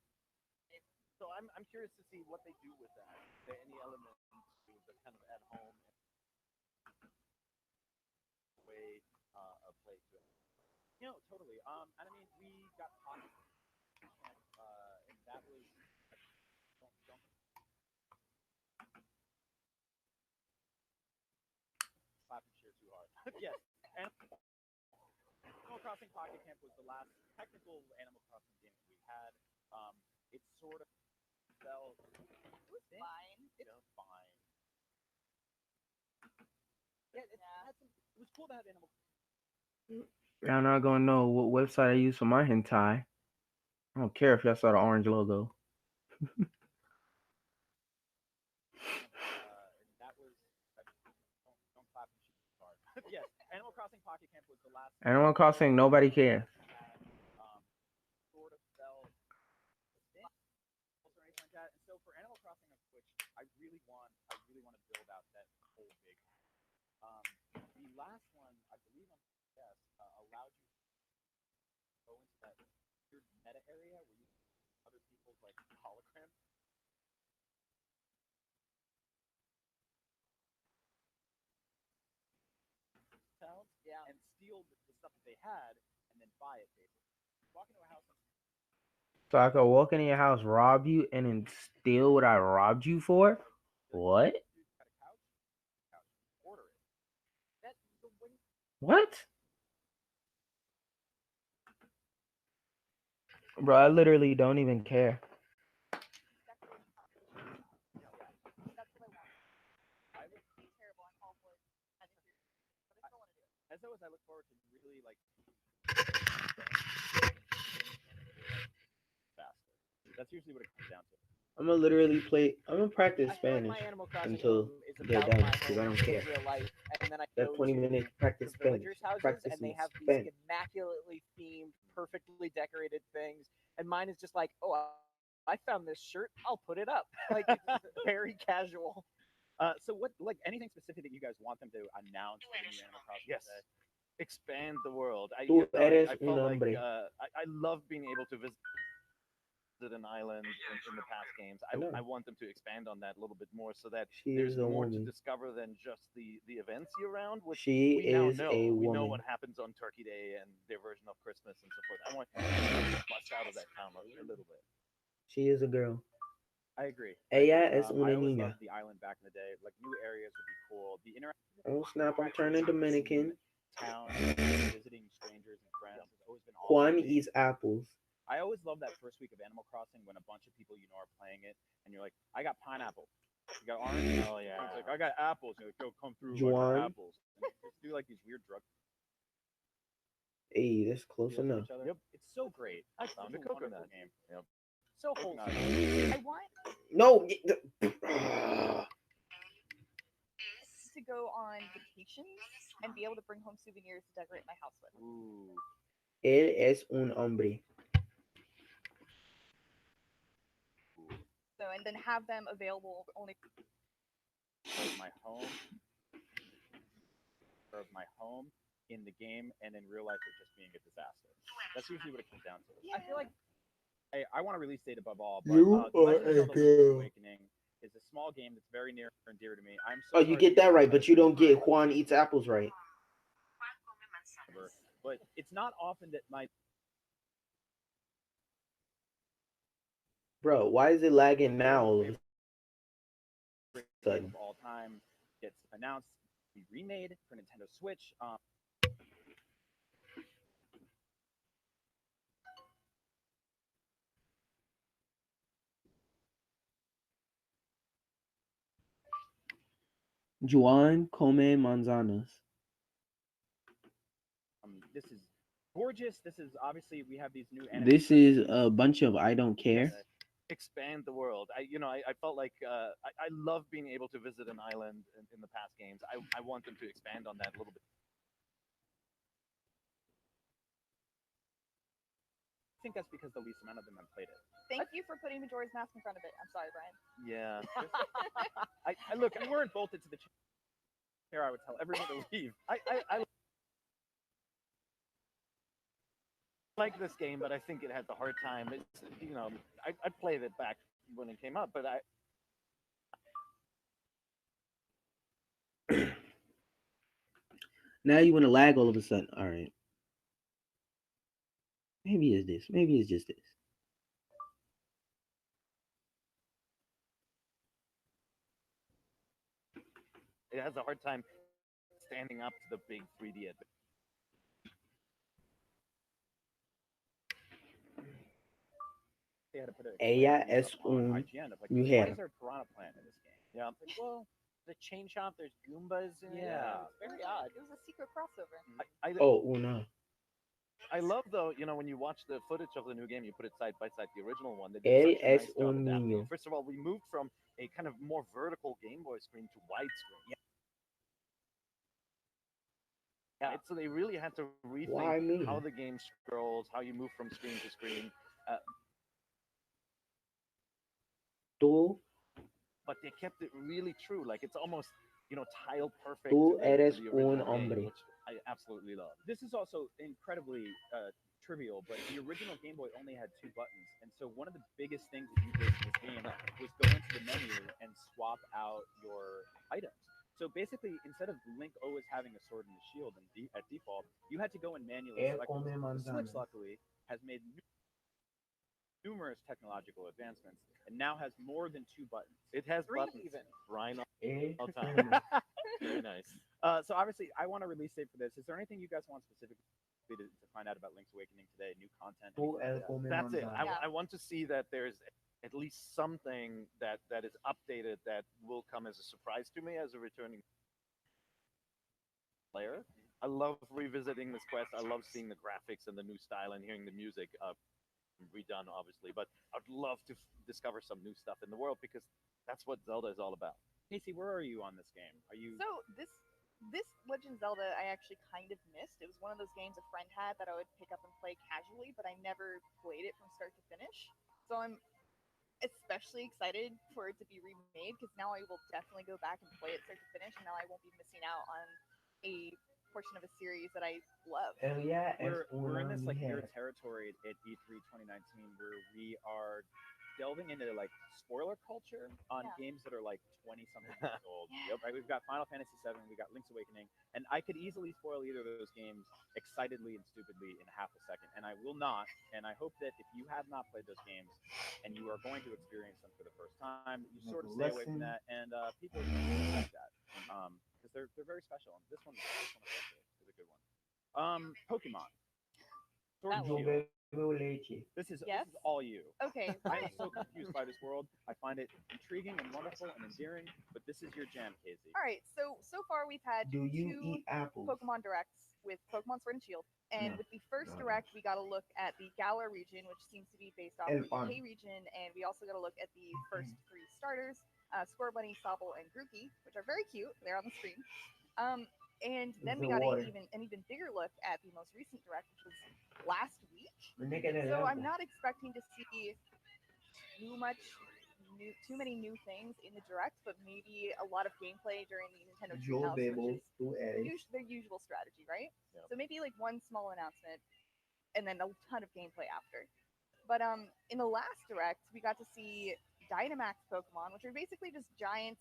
So I'm curious to see what they do with that. Is there any element to the kind of at home way of play to it? You know, totally. And I mean, we got talking too hard. Yes. Animal Crossing Pocket Camp was the last technical Animal Crossing game that we had. It sort of felt It was fine. it's fine. Yeah, it was cool to have Animal. Y'all not gonna know what website I use for my hentai. I don't care if y'all saw the orange logo. That was don't clap and shoot hard. Yes, Animal Crossing Pocket Camp was the last. Animal Crossing, nobody cares. Sort of felt or anything like that. And so for Animal Crossing on Switch, I really want to build out that whole big. The last one, I believe on PS, allowed you to go into that weird meta area where you other people's like holograms. And steal the stuff that they had and then buy it basically. Walk into a house and So I could walk into your house, rob you, and then steal what I robbed you for? What? got a couch, order it. That's the way. What? Bro, I literally don't even care. That's what I want. I would Be terrible. I'm all for it. But I still want to do it. as always I look forward to really like faster. That's usually what it comes down to. I'm gonna literally play. I'm gonna practice I feel like Spanish my Animal Crossing until home is they're about done my because I home don't in care. real life, and then I That go 20 to minutes practice the Spanish. villagers' houses, Practice and they some have these Spanish. immaculately themed, perfectly decorated things, and mine is just like, oh, I found this shirt, I'll put it up, like it's very casual. So what, like anything specific that you guys want them to announce for the new Animal Crossing? Yes. Today? Expand the world. Tú eres I un felt like hombre. I love being able to visit an island in the past games. know. I want them to expand on that a little bit more so that She there's is a more to woman. discover than just the events year round, which She we now is know. a We know woman. what happens on Turkey Day and their version of Christmas and so forth. I want to bust out of that town a little bit. She is a girl. I agree. Ella es I una always niña. loved the island back in the day. Like new areas would be cool. The interactive Oh snap! I'm turning Dominican. town, visiting strangers and friends has always been Juan awesome. eats apples. I always love that first week of Animal Crossing when a bunch of people you know are playing it, and you're like, I got pineapple. You got orange? Oh yeah. It's like, I got apples. You're like, go come through. Juan. Like, apples. And just do like these weird drug Hey, that's close deals with enough. each other. Yep. It's so great. I found a Such coconut. wonderful game. Yep. So wholesome. I want No. to go on vacations and be able to bring home souvenirs to decorate my house with. Ooh. Él es un hombre. So and then have them available only. Of my home. Of my home in the game, and in real life, it just being a disaster. That's usually what it comes down to. I feel like I want a release date above all, but You are Legend of a Zelda: Link's girl. Awakening is a small game that's very near and dear to me. I'm so Oh, you sorry get that right, but you don't get Juan eats apples right. But it's not often that my Bro, why is it lagging now all of a sudden? of all time gets announced to be remade for Nintendo Switch. Juan come manzanas. This is gorgeous. This is obviously we have these new. This is a bunch of I don't care. Expand the world. I felt like I love being able to visit an island in the past games. I want them to expand on that a little bit. I think that's because the least amount of them have played it. Thank you for putting Majora's Mask in front of it. I'm sorry, Brian. Yeah. I look. We weren't bolted to the chair. I would tell everyone to leave. I like this game, but I think it has a hard time. It's I played it back when it came up, but Now you want to lag all of a sudden. All right. Maybe it's this. Maybe it's just this. it has a hard time standing up to the big 3D advance. They had to put Ella es un IGN of like, mujer. what is our piranha plant in this game? Yeah, Like, well, the chain shop, there's Goombas in it. Yeah. It's very odd. It was a secret crossover. Oh, una. I love though, when you watch the footage of the new game, you put it side by side the original one. They Él did such a es nice job un adapting niño. it. First of all, we moved from a kind of more vertical Game Boy screen to widescreen. Yeah. Right? So they really had to Why me? rethink how the game scrolls, how you move from screen to screen. Tú, But they kept it really true. Like it's almost, tile perfect. tú to the eres original un game, hombre. which I absolutely love. This is also incredibly trivial, but the original Game Boy only had 2 buttons, and so one of the biggest things that you did in this game was go into the menu and swap out your items. So basically, instead of Link always having a sword and a shield at default, you had to go and manually Él select come them. The Switch, manzana. luckily, has made numerous technological advancements and now has more than 2 buttons. It has 3 buttons. even. Rhino. Él All time. come. Very nice. So obviously, I want a release date for this. Is there anything you guys want specifically to find out about Link's Awakening today? New content? Tú anything él like that? come That's it. manzana. I want to see that there's at least something that is updated that will come as a surprise to me as a returning player. I love revisiting this quest. I love seeing the graphics and the new style and hearing the music redone, obviously. But I'd love to discover some new stuff in the world because that's what Zelda is all about. Casey, where are you on this game? Are you? So this Legend of Zelda I actually kind of missed. It was one of those games a friend had that I would pick up and play casually, but I never played it from start to finish. So I'm especially excited for it to be remade because now I will definitely go back and play it start to finish, and now I won't be missing out on a portion of a series that I love. Ella es We're in una this like weird mujer. territory at E3 2019 where we are delving into like spoiler culture on games that are like 20 something years old. Yeah. Right? We've got Final Fantasy VII, we got Link's Awakening, and I could easily spoil either of those games excitedly and stupidly in half a second, and I will not. And I hope that if you have not played those games and you are going to experience them for the first time, you sort of stay away from that. And people like that because they're very special. And this one especially is a good one. Pokemon. Sword and Yo Shield. bebo leche. This is Yes? all you. Okay, I am fine. so confused by this world. I find it intriguing and wonderful and endearing, but this is your jam, Casey. All right, so far we've had Do you 2 eat apples? Pokemon Directs with Pokemon Sword and Shield, and No. with the first No. Direct, we got to look at the Galar region, which seems to be based off El of the pan. K region, and we also got to look at the first 3 starters, Scorbunny, Sobble, and Grookey, which are very cute. They're on the screen. And then we The got water. an even bigger look at the most recent Direct, which was last week. Vení que le So I'm damos. not expecting to see too many new things in the Direct, but maybe a lot of gameplay during the Nintendo Yo Treehouse, bebo, which is tú eres. their usual strategy, right? Yeah. So maybe like one small announcement and then a ton of gameplay after. But in the last Direct, we got to see Dynamax Pokemon, which are basically just giant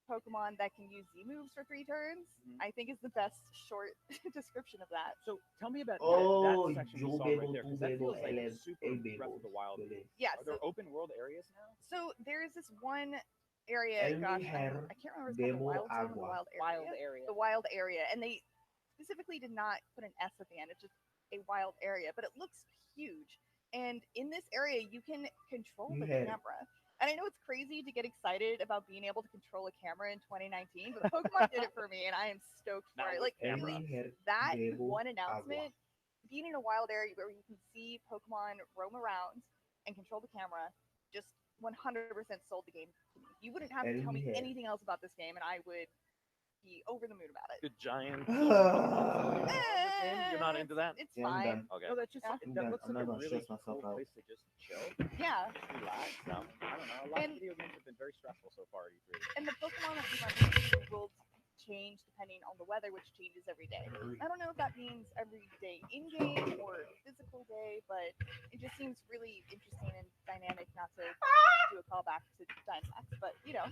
Pokemon that can use Z moves for 3 turns. I think is the best short description of that. So tell me about Oh, that section yo you saw bebo, right there, tú because that bebo, feels like él es super el Breath bebo. of the Wild. Bebé. Yeah, Are there open world areas now? so there's this one area, El gosh, mujer I can't remember if it's called the bebo Wild Zone or the agua. Wild Area. The Wild Area, and they specifically did not put an S at the end. It's just a wild area, but it looks huge. And in this area, you can control the Mujer. camera. And I know it's crazy to get excited about being able to control a camera in 2019, but Pokemon did it for me, and I am stoked for it. Like, El really, mujer that bebo one agua. announcement, being in a wild area where you can see Pokemon roam around and control the camera, just 100% sold the game to me. You wouldn't have to El tell me mujer. anything else about this game, and I would be over the moon about it. The giant. Ah. You're not into that? It's Yeah, I'm fine. done. Okay. No, that's just Yeah. that looks I'm like not a gonna really stress myself cool out. place to just chill, Yeah. relax. No. I don't know. A lot And- of video games have been very stressful so far at E3. And the Pokemon that we run into will change depending on the weather, which changes every day. I don't know if that means every day in game or physical day, but it just seems really interesting and dynamic. Not to do a callback to Dynamax, but you know.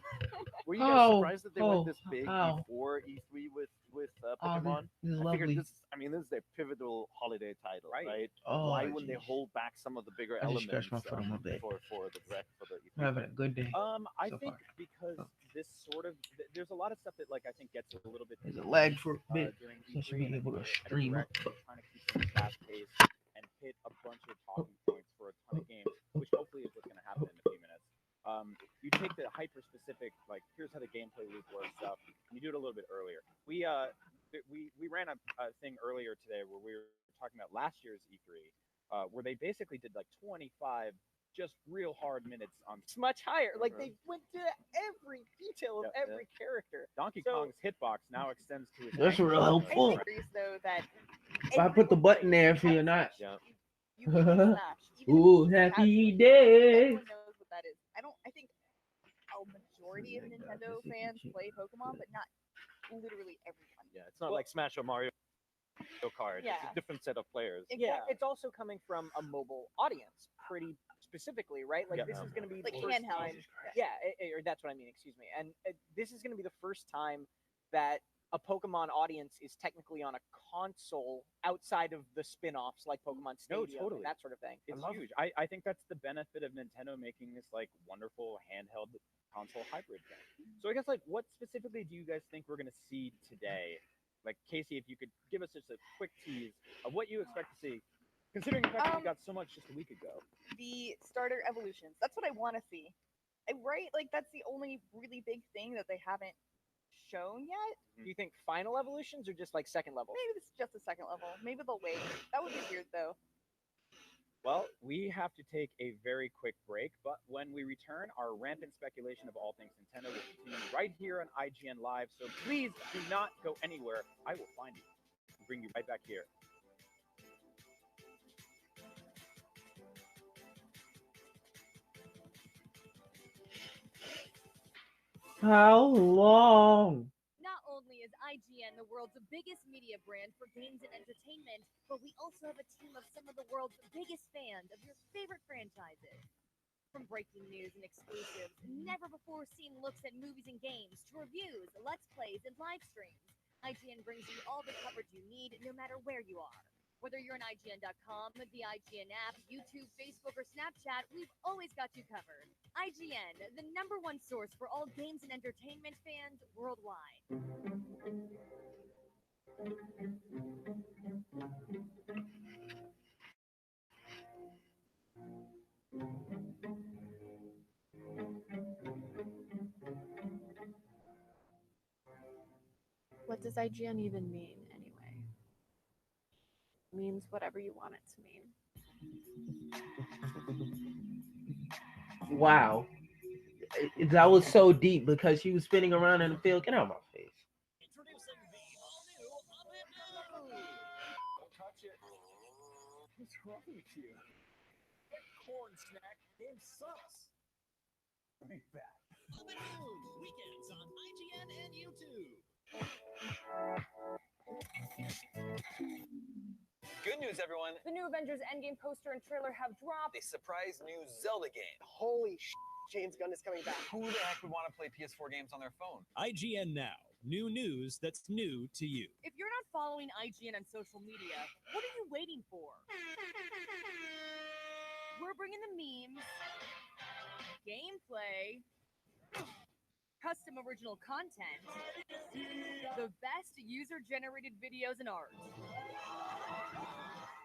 Were you guys Oh, surprised that they oh, went this big ow. before E3 with Oh, Pokemon? this is I figured lovely. this. I mean, mean, this is their pivotal holiday title, Right. right? Oh, Why wouldn't they geez. hold back some of the bigger I just elements scratched my foot on my bed. for the direct for the I'm having a good day. I so think far. because Oh. this sort of there's a lot of stuff that like I think gets a little bit There's a lag for a bit. during Since E3, you're and I able think to at a stream. direct, they're trying to keep things fast paced and hit a bunch of talking points for a ton of games, which hopefully is what's going to happen in a few minutes. You take the hyper specific, like here's how the gameplay loop works stuff, and you do it a little bit earlier. We ran a thing earlier today where we were talking about last year's E3, where they basically did like 25 just real hard minutes on It's much higher. Like they went to every detail of every character. Donkey So- Kong's hitbox now extends to his That's ankle. real helpful. I agree, though, that If I put the everyone button plays. there if you're not. Yeah. You can play Smash, even if Ooh, it's happy casually. day. Everyone knows what that is. I think a majority of Nintendo fans play Pokemon, but not literally everyone. Yeah, it's not like Smash or Mario Kart. It's Yeah. a different set of players. Yeah, Exactly. it's also coming from a mobile audience, pretty specifically, right? Like Yeah. this is going to be Like the first handheld. time. Yeah, or that's what I mean. Excuse me. And this is going to be the first time that a Pokemon audience is technically on a console outside of the spin-offs like Pokemon No, Stadium totally. and that sort of thing. It's huge. I think that's the benefit of Nintendo making this like wonderful handheld console hybrid thing. So I guess like what specifically do you guys think we're gonna see today? Like Casey, if you could give us just a quick tease of what you expect to see, considering the fact that we got so much just a week ago. The starter evolutions. That's what I want to see. Right? Like that's the only really big thing that they haven't shown yet. Do you think final evolutions or just like second level? Maybe this is just a second level. Maybe they'll wait. That would be weird though. Well, we have to take a very quick break, but when we return, our rampant speculation of all things Nintendo will continue right here on IGN Live. So please do not go anywhere. I will find you and bring you right back here. How long? Not only is IGN the world's biggest media brand for games and entertainment, but we also have a team of some of the world's biggest fans of your favorite franchises. From breaking news and exclusives, never before seen looks at movies and games, to reviews, let's plays, and live streams, IGN brings you all the coverage you need no matter where you are. Whether you're on IGN.com, the IGN app, YouTube, Facebook, or Snapchat, we've always got you covered. IGN, the #1 source for all games and entertainment fans worldwide. What does IGN even mean, anyway? It means whatever you want it to mean. Wow. That was so deep because she was spinning around in the field. Get out of my face. Introducing the all-new Muppet News. Don't touch it. What's wrong with you? That corn snack game sucks. Bring it back. Muppet News weekends on IGN and YouTube. Good news, everyone. The new Avengers Endgame poster and trailer have dropped. A surprise new Zelda game. Holy James Gunn is coming back. Who the heck would want to play PS4 games on their phone? IGN Now. New news that's new to you. If you're not following IGN on social media, what are you waiting for? We're bringing the memes, gameplay, custom original content, the best user-generated videos and art,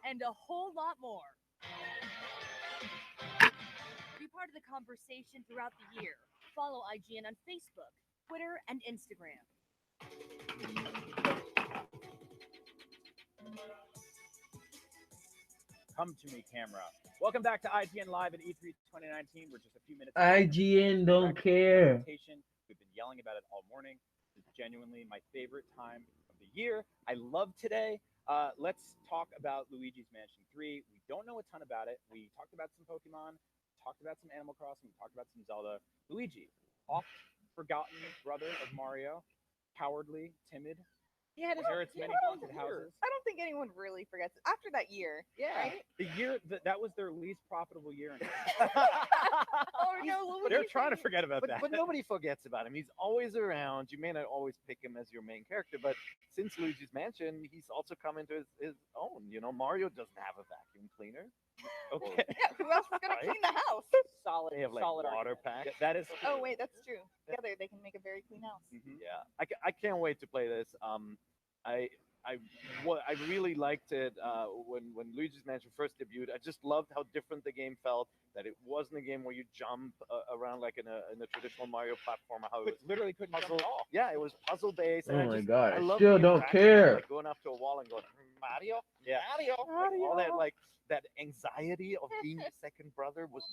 and a whole lot more. Be part of the conversation throughout the year. Follow IGN on Facebook, Twitter, and Instagram. Come to me, camera. Welcome back to IGN Live at E3 2019. We're just a few minutes. IGN don't care. We've been yelling about it all morning. It's genuinely my favorite time of the year. I love today. Let's talk about Luigi's Mansion 3. We don't know a ton about it. We talked about some Pokemon, talked about some Animal Crossing, talked about some Zelda. Luigi, oft-forgotten brother of Mario, cowardly, timid. Yeah, inherits many haunted houses. I don't think anyone really forgets it. After that year. Yeah. Right? The year that was their least profitable year. Oh They're trying to forget about but, that. But nobody forgets about him. He's always around. You may not always pick him as your main character, but since Luigi's Mansion, he's also come into his own. You know, Mario doesn't have a vacuum cleaner. Okay. Yeah, who else is gonna clean the house? Solid. They have like solid water argument. packs. That is. Oh wait, that's true. Together they can make a very clean house. Yeah, I can't wait to play this. I I really liked it when Luigi's Mansion first debuted. I just loved how different the game felt. That it wasn't a game where you jump around like in a traditional Mario platformer. How it was literally couldn't jump puzzle. at all. Yeah, it was puzzle based. Oh and my I God, I love still the don't interactions, care. Like going up to a wall and going Mario, Yeah. Mario, like, all that like that anxiety of being the second brother was.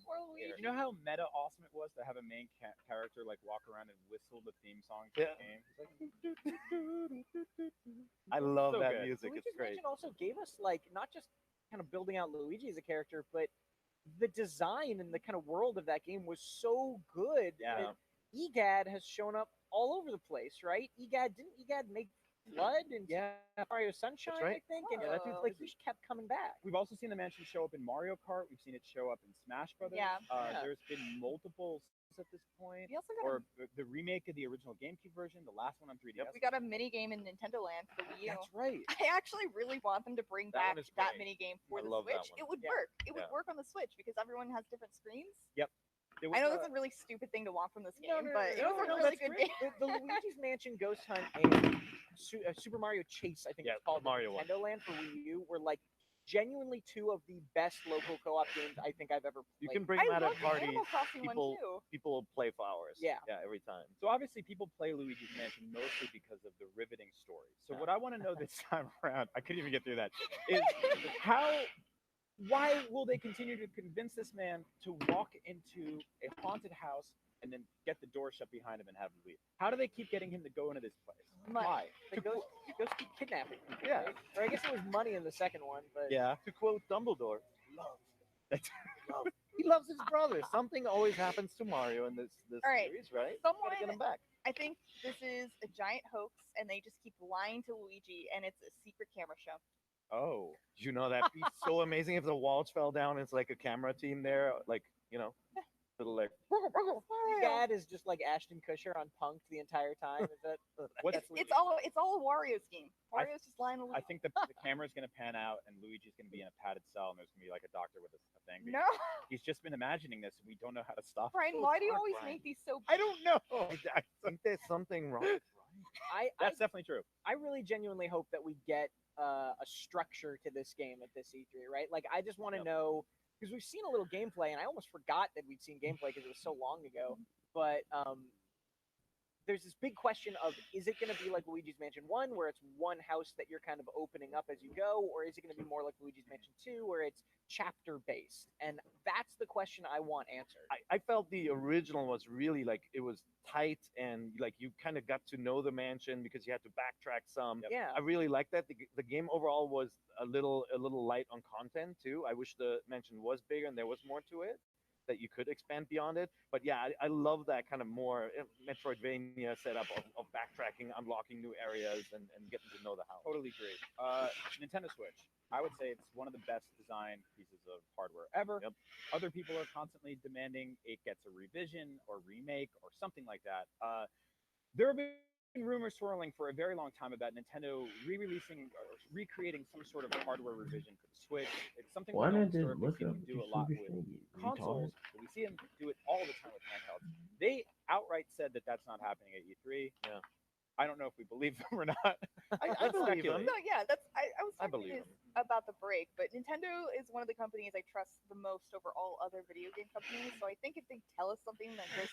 You know how meta awesome it was to have a main character like walk around and whistle the theme song to Yeah. the game? It's like, I love So that good. music. Luigi's It's great. Mansion also gave us like not just kind of building out Luigi as a character, but the design and the kind of world of that game was so good. Yeah. that EGAD has shown up all over the place, right? Didn't EGAD make Flood and Mario Sunshine, right. I think, and Yeah, that dude's like busy. he kept coming back. we've also seen the mansion show up in Mario Kart. We've seen it show up in Smash Brothers. Yeah. Yeah. There's been multiple at this point. We also got Or the remake of the original GameCube version, the last one on 3DS. we got a mini game in Nintendo Land for the Wii U. That's right. I actually really want them to bring That one back is that great. mini game for I the love that Switch. one. It would Yeah. work. It would Yeah. work on the Switch because everyone has different screens. There was I know a- that's a really stupid thing to want from this game, No, no, no, but no, it was no, a no, really that's good great. game. The Luigi's Mansion, Ghost Hunt, and Super Mario Chase, I think Yeah, it's called, Mario the one. Nintendo Land for Wii U, were like genuinely two of the best local co-op games I think I've ever played. You can bring I them out love at the parties. Animal Crossing People one too. people will play for hours. Yeah. Yeah, every time. So obviously people play Luigi's Mansion mostly because of the riveting story. So Yeah. what I want to know this time around, I couldn't even get through that, is why will they continue to convince this man to walk into a haunted house and then get the door shut behind him and have him leave? How do they keep getting him to go into this place? Money. Why? The ghost keep kidnapping people, Yeah. right? Or I guess it was money in the second one, but Yeah. To quote Dumbledore, love. Love. He loves his brother. Something always happens to Mario in this All right. series, right? Someone- Gotta get him back. I think this is a giant hoax, and they just keep lying to Luigi, and it's a secret camera show. Oh, did you know that'd be so amazing if the walls fell down? It's like a camera team there, like little like. Dad is just like Ashton Kutcher on Punk'd the entire time. Is that What's- It's all a Wario scheme. Wario's just lying to I Luigi. think the camera's going to pan out and Luigi's going to be in a padded cell and there's going to be like a doctor with a thing. No, He's just been imagining this and we don't know how to stop it. Brian, why do you hard, always Brian. make these so? I don't know. I think there's something wrong. with Ryan. That's definitely true. I really genuinely hope that we get a structure to this game at this E3, right? Like, I just want to Yep. know, because we've seen a little gameplay, and I almost forgot that we'd seen gameplay because it was so long ago. But there's this big question of, is it going to be like Luigi's Mansion 1, where it's one house that you're kind of opening up as you go, or is it going to be more like Luigi's Mansion 2, where it's chapter-based? And that's the question I want answered. I felt the original was really like it was tight and like you kind of got to know the mansion because you had to backtrack some. Yeah. I really liked that. The game overall was a little light on content too. I wish the mansion was bigger and there was more to it that you could expand beyond it. But yeah, I love that kind of more Metroidvania setup of backtracking, unlocking new areas, and getting to know the house. Totally agree. Nintendo Switch. I would say it's one of the best designed pieces of hardware ever. Yep. Other people are constantly demanding it gets a revision or remake or something like that. There have been rumors swirling for a very long time about Nintendo re-releasing or recreating some sort of hardware revision for the Switch. It's something Why we not don't historically just look see up them do the a lot Super with Shaggy? consoles, but we see them do it all the time with handhelds. They outright said that that's not happening at E3. Yeah. I don't know if we believe them or not. I believe them. No, yeah, I was I talking believe this about the break, but Nintendo is one of the companies I trust the most over all other video game companies. So I think if they tell us something like this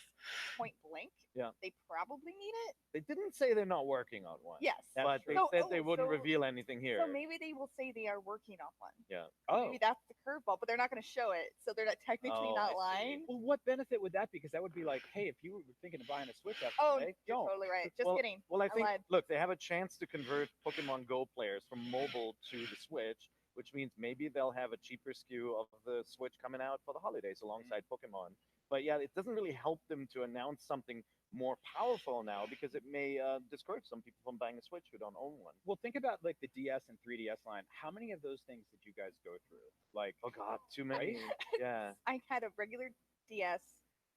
point blank, Yeah. they probably need it. They didn't say they're not working on one. Yes. But they So- said they oh, wouldn't so- reveal anything here. So maybe they will say they are working on one. Yeah. Maybe that's the curveball, but they're not going to show it, so they're not technically Oh, not I see. lying. Well, what benefit would that be? Because that would be like, hey, if you were thinking of buying a Switch after Oh, today, you're don't. totally right. Just well, kidding. Well, I think lied. look, they have a chance to convert Pokemon Go players from mobile to the Switch, which means maybe they'll have a cheaper SKU of the Switch coming out for the holidays alongside Pokemon. But yeah, it doesn't really help them to announce something more powerful now because it may discourage some people from buying a Switch who don't own one. Well, think about like the DS and 3DS line. How many of those things did you guys go through? Like, Oh God, too many. Yeah. I had a regular DS,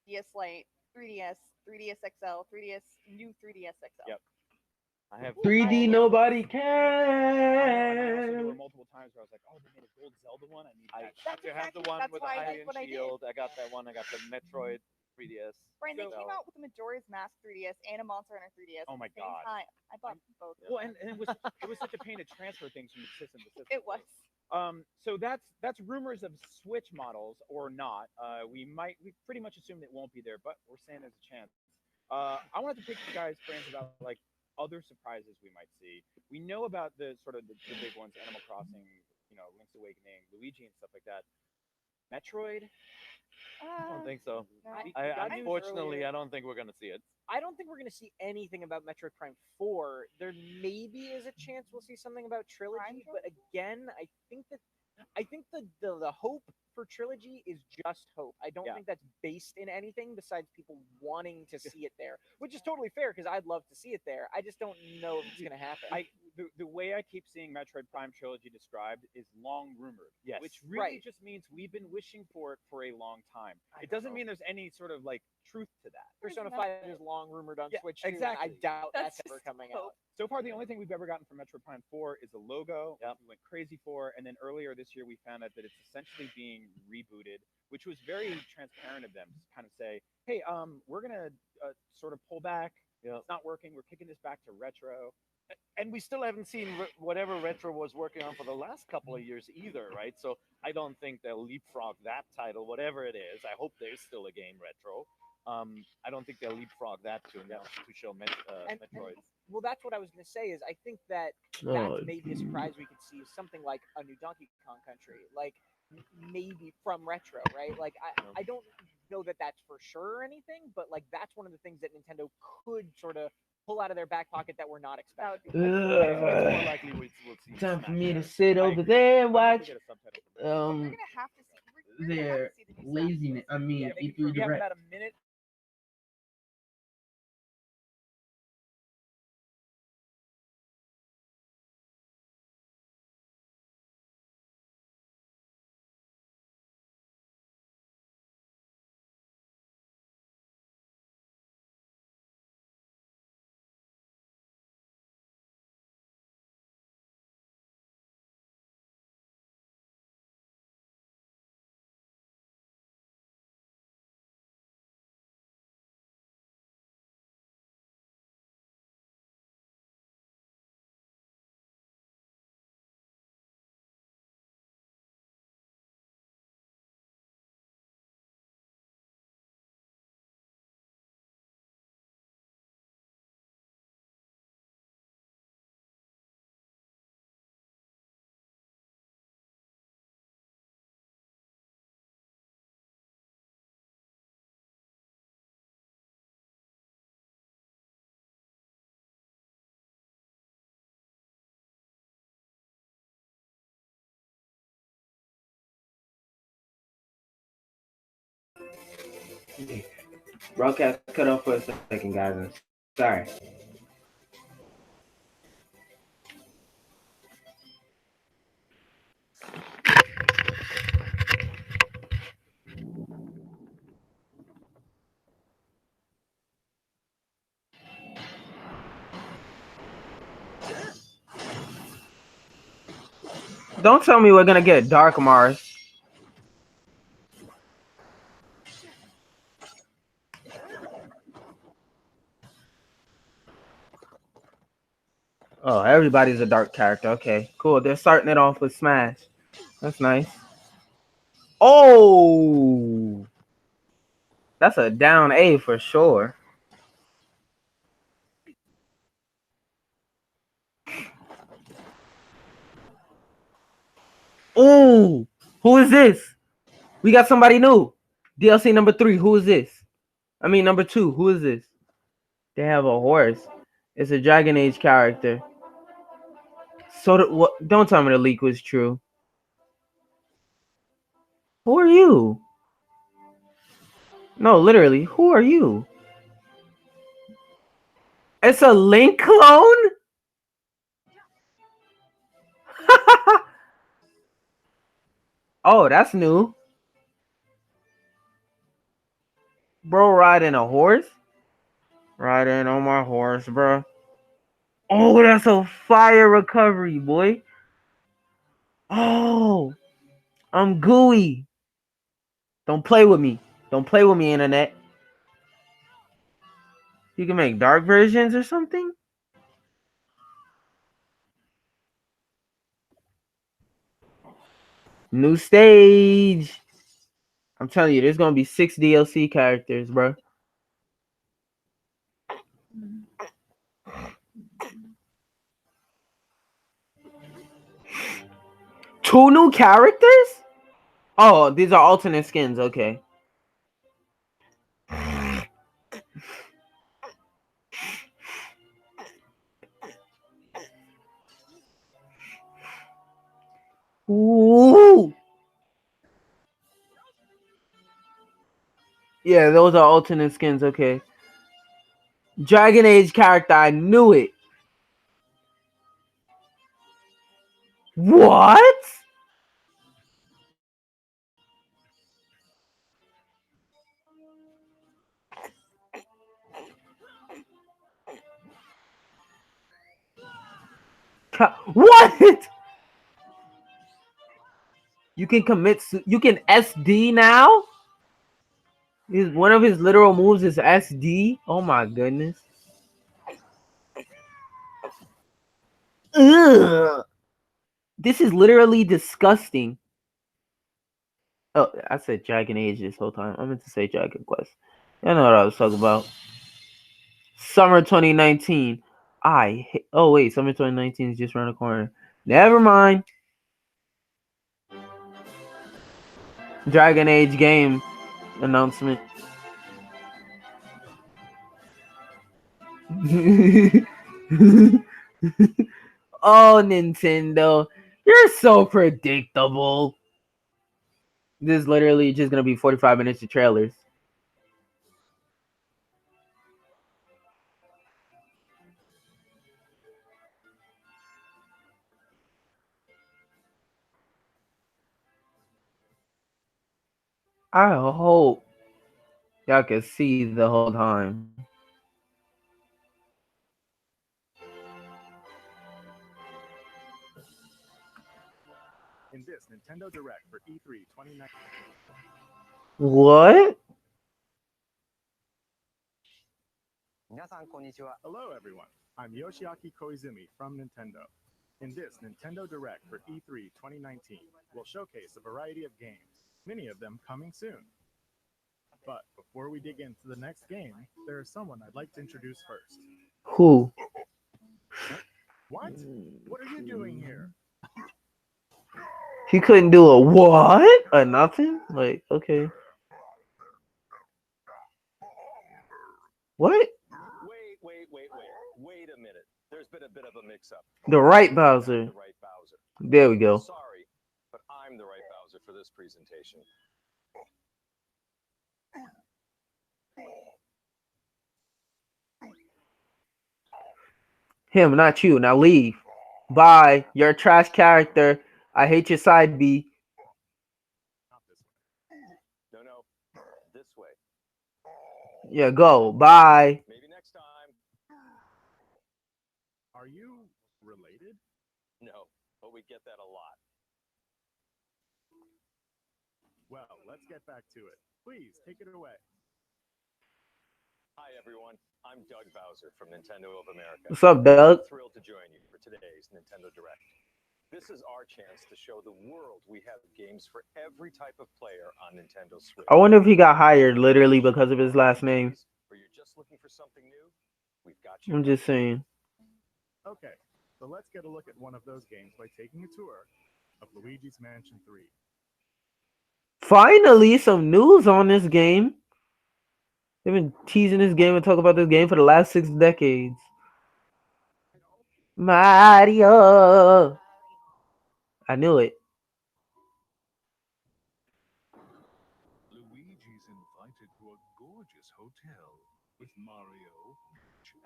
DS Lite, 3DS, 3DS XL, 3DS, new 3DS XL. Yep. I have 3D nobody I also can. were multiple times where I was like, oh, they made a gold Zelda one. I need I that. have to have the one that's with the why I Hylian did what I did. shield. I got that one. I got the Metroid 3DS. Brian, they So- came out with the Majora's Mask 3DS and a Monster Hunter 3DS. Oh at my the same God. Time. I bought both. Well, and it was such a pain to transfer things from system to system. It was. So that's rumors of Switch models or not. We pretty much assume it won't be there, but we're saying there's a chance. I wanted to pick you guys' brains about like other surprises we might see. We know about the sort of the big ones, Animal Crossing, Link's Awakening, Luigi, and stuff like that. Metroid. I don't think so. No. Unfortunately, I don't think we're gonna see it. I don't think we're going to see anything about Metroid Prime 4. There maybe is a chance we'll see something about Trilogy, but again, I think the hope for Trilogy is just hope. I don't think that's based in anything besides people wanting to see it there, which is totally fair because I'd love to see it there. I just don't know if it's going to happen. The way I keep seeing Metroid Prime Trilogy described is long rumored. Yes. Which really just means we've been wishing for it for a long time. It doesn't mean there's any sort of like truth to that. Persona 5 is long rumored on Switch too, and exactly. I doubt that's ever coming out. So far, the only thing we've ever gotten from Metroid Prime 4 is a logo. Yep. We went crazy for, and then earlier this year we found out that it's essentially being rebooted, which was very transparent of them to kind of say, "Hey, we're gonna sort of pull back. It's not working. We're kicking this back to retro." And we still haven't seen whatever Retro was working on for the last couple of years either, right? So I don't think they'll leapfrog that title, whatever it is. I hope there's still a game Retro. I don't think they'll leapfrog that to show Metroid. Well, that's what I was going to say. Is I think that maybe a surprise we could see is something like a new Donkey Kong Country, like maybe from Retro, right? Like I don't know that that's for sure or anything, but like that's one of the things that Nintendo could sort of pull out of their back pocket that we're not expecting. It's more likely we'll see. Time for me to sit over there and watch We're gonna have to see. We're gonna have their to see the new laziness. I mean, E3 We have Direct. about a minute. Broadcast cut off for a second, guys. I'm sorry. Don't tell me we're gonna get Dark Mars. Oh, everybody's a dark character. Okay, cool. They're starting it off with Smash. That's nice. Oh, that's a down A for sure. Oh, who is this? We got somebody new. DLC number 3. Who is this? I mean, number 2. Who is this? They have a horse. It's a Dragon Age character. So what? Don't tell me the leak was true. Who are you? No, literally, who are you? It's a Link clone? Oh, that's new. Bro, riding a horse? Riding on my horse, bro. Oh, that's a fire recovery, boy. Oh, I'm gooey. Don't play with me. Don't play with me, internet. You can make dark versions or something? New stage. I'm telling you, there's gonna be 6 DLC characters, bro. Two new characters? Oh, these are alternate skins. Okay. Ooh. Yeah, those are alternate skins. Okay. Dragon Age character. I knew it. What? What? You can commit. You can SD now. One of his literal moves is SD. Oh my goodness. Ugh. This is literally disgusting. Oh, I said Dragon Age this whole time. I meant to say Dragon Quest. I know what I was talking about. Summer 2019. Oh wait, Summer 2019 is just around the corner. Never mind. Dragon Age game announcement. Oh, Nintendo, you're so predictable. This is literally just gonna be 45 minutes of trailers. I hope y'all can see the whole time. In this Nintendo Direct for E3 2019. What? Hello, everyone. I'm Yoshiaki Koizumi from Nintendo. In this Nintendo Direct for E3 2019, we'll showcase a variety of games, many of them coming soon. But before we dig into the next game, there is someone I'd like to introduce first. Who? What? What are you doing here? He couldn't do a what? A nothing? Like, okay. What? Wait a minute. There's been a bit of a mix-up. The right Bowser. The right Bowser. There we go. Sorry, but I'm the right Bowser for this presentation. Him, not you. Now leave. Bye. You're a trash character. I hate your side B. No. This way. Yeah, go. Bye. Maybe next time. Are you related? No, but we get that a lot. Well, let's get back to it. Please, take it away. Hi, everyone. I'm Doug Bowser from Nintendo of America. What's up, Doug? I'm thrilled to join you for today's Nintendo Direct. This is our chance to show the world we have games for every type of player on Nintendo Switch. I wonder if he got hired literally because of his last name. Or you're just looking for something new? We've got you. I'm just saying. Okay, so let's get a look at one of those games by taking a tour of Luigi's Mansion 3. Finally, some news on this game. They've been teasing this game and talking about this game for the last 6 decades. Mario. I knew it. Luigi's invited to a gorgeous hotel with Mario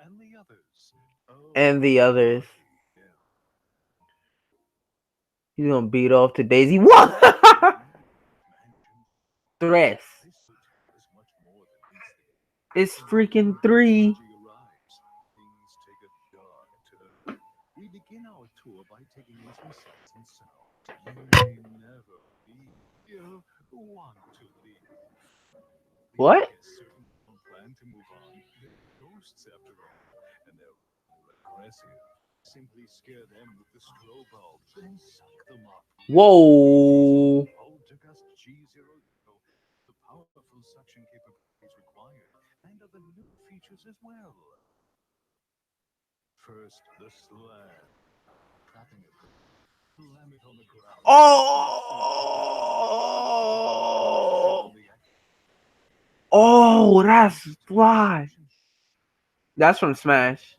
and the others. Oh, And the others. He's gonna beat off to Daisy. What? Stress. It's freaking 3. We begin our tour by taking in some sights and sounds. You may never want to leave. What? Plan to move on. They're ghosts after all, and they're aggressive. Simply scare them with the strobe bulb, then suck them up. Whoa. Poltergust G00, the powerful suction capabilities required, and other new features as well. First, the slam. Trapping it. Slam it on the ground. Oh. Oh, that's why. That's from Smash.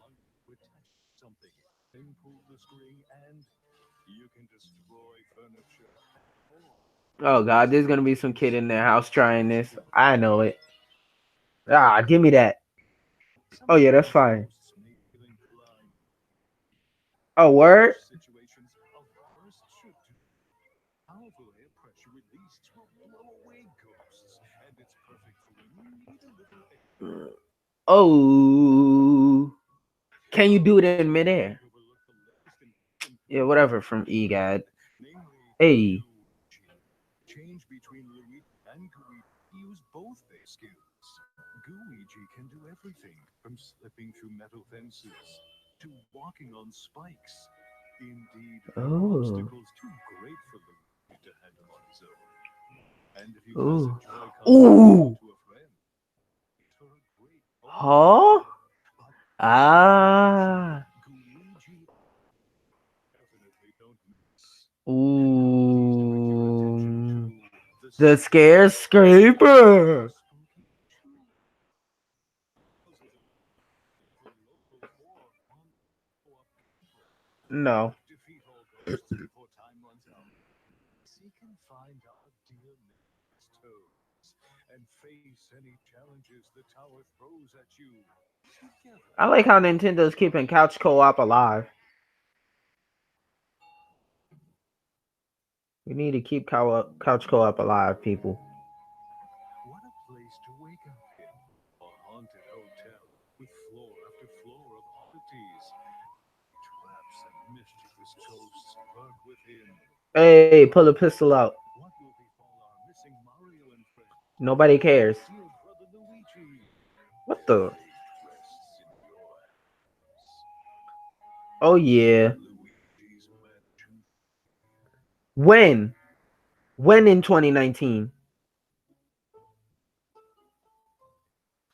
Then pull the string and you can destroy furniture. Oh god, there's gonna be some kid in their house trying this. I know it. Ah, give me that. Oh yeah, that's fine. Oh, word? Powerful air pressure released will blow away ghosts, and it's perfect for when you need a little air. Oh. Can you do it in midair? Yeah, whatever from EGAD. Hey. Change between Luigi and Gooigi. Use both their skills. Gooigi can do everything from slipping through metal fences to walking on spikes. Indeed, obstacles too great for Luigi to handle on his own. And if you pass a Joy-Con to a friend, for a great Huh? Ah. Gooigi definitely don't miss. Ooh. The Scare Scraper. No. Defeat all ghosts before time runs out. Seek and find our dear toads and face any challenges the tower throws at you. Together. I like how Nintendo's keeping couch co-op alive. We need to keep couch co-op alive, people. What a place to wake up in. A haunted hotel with floor after floor of oddities. Traps and mischievous ghosts lurk within. Hey, pull a pistol out. What will befall our missing Mario and friends? Nobody cares. Dear brother Luigi. What the? Oh yeah. When? When in 2019?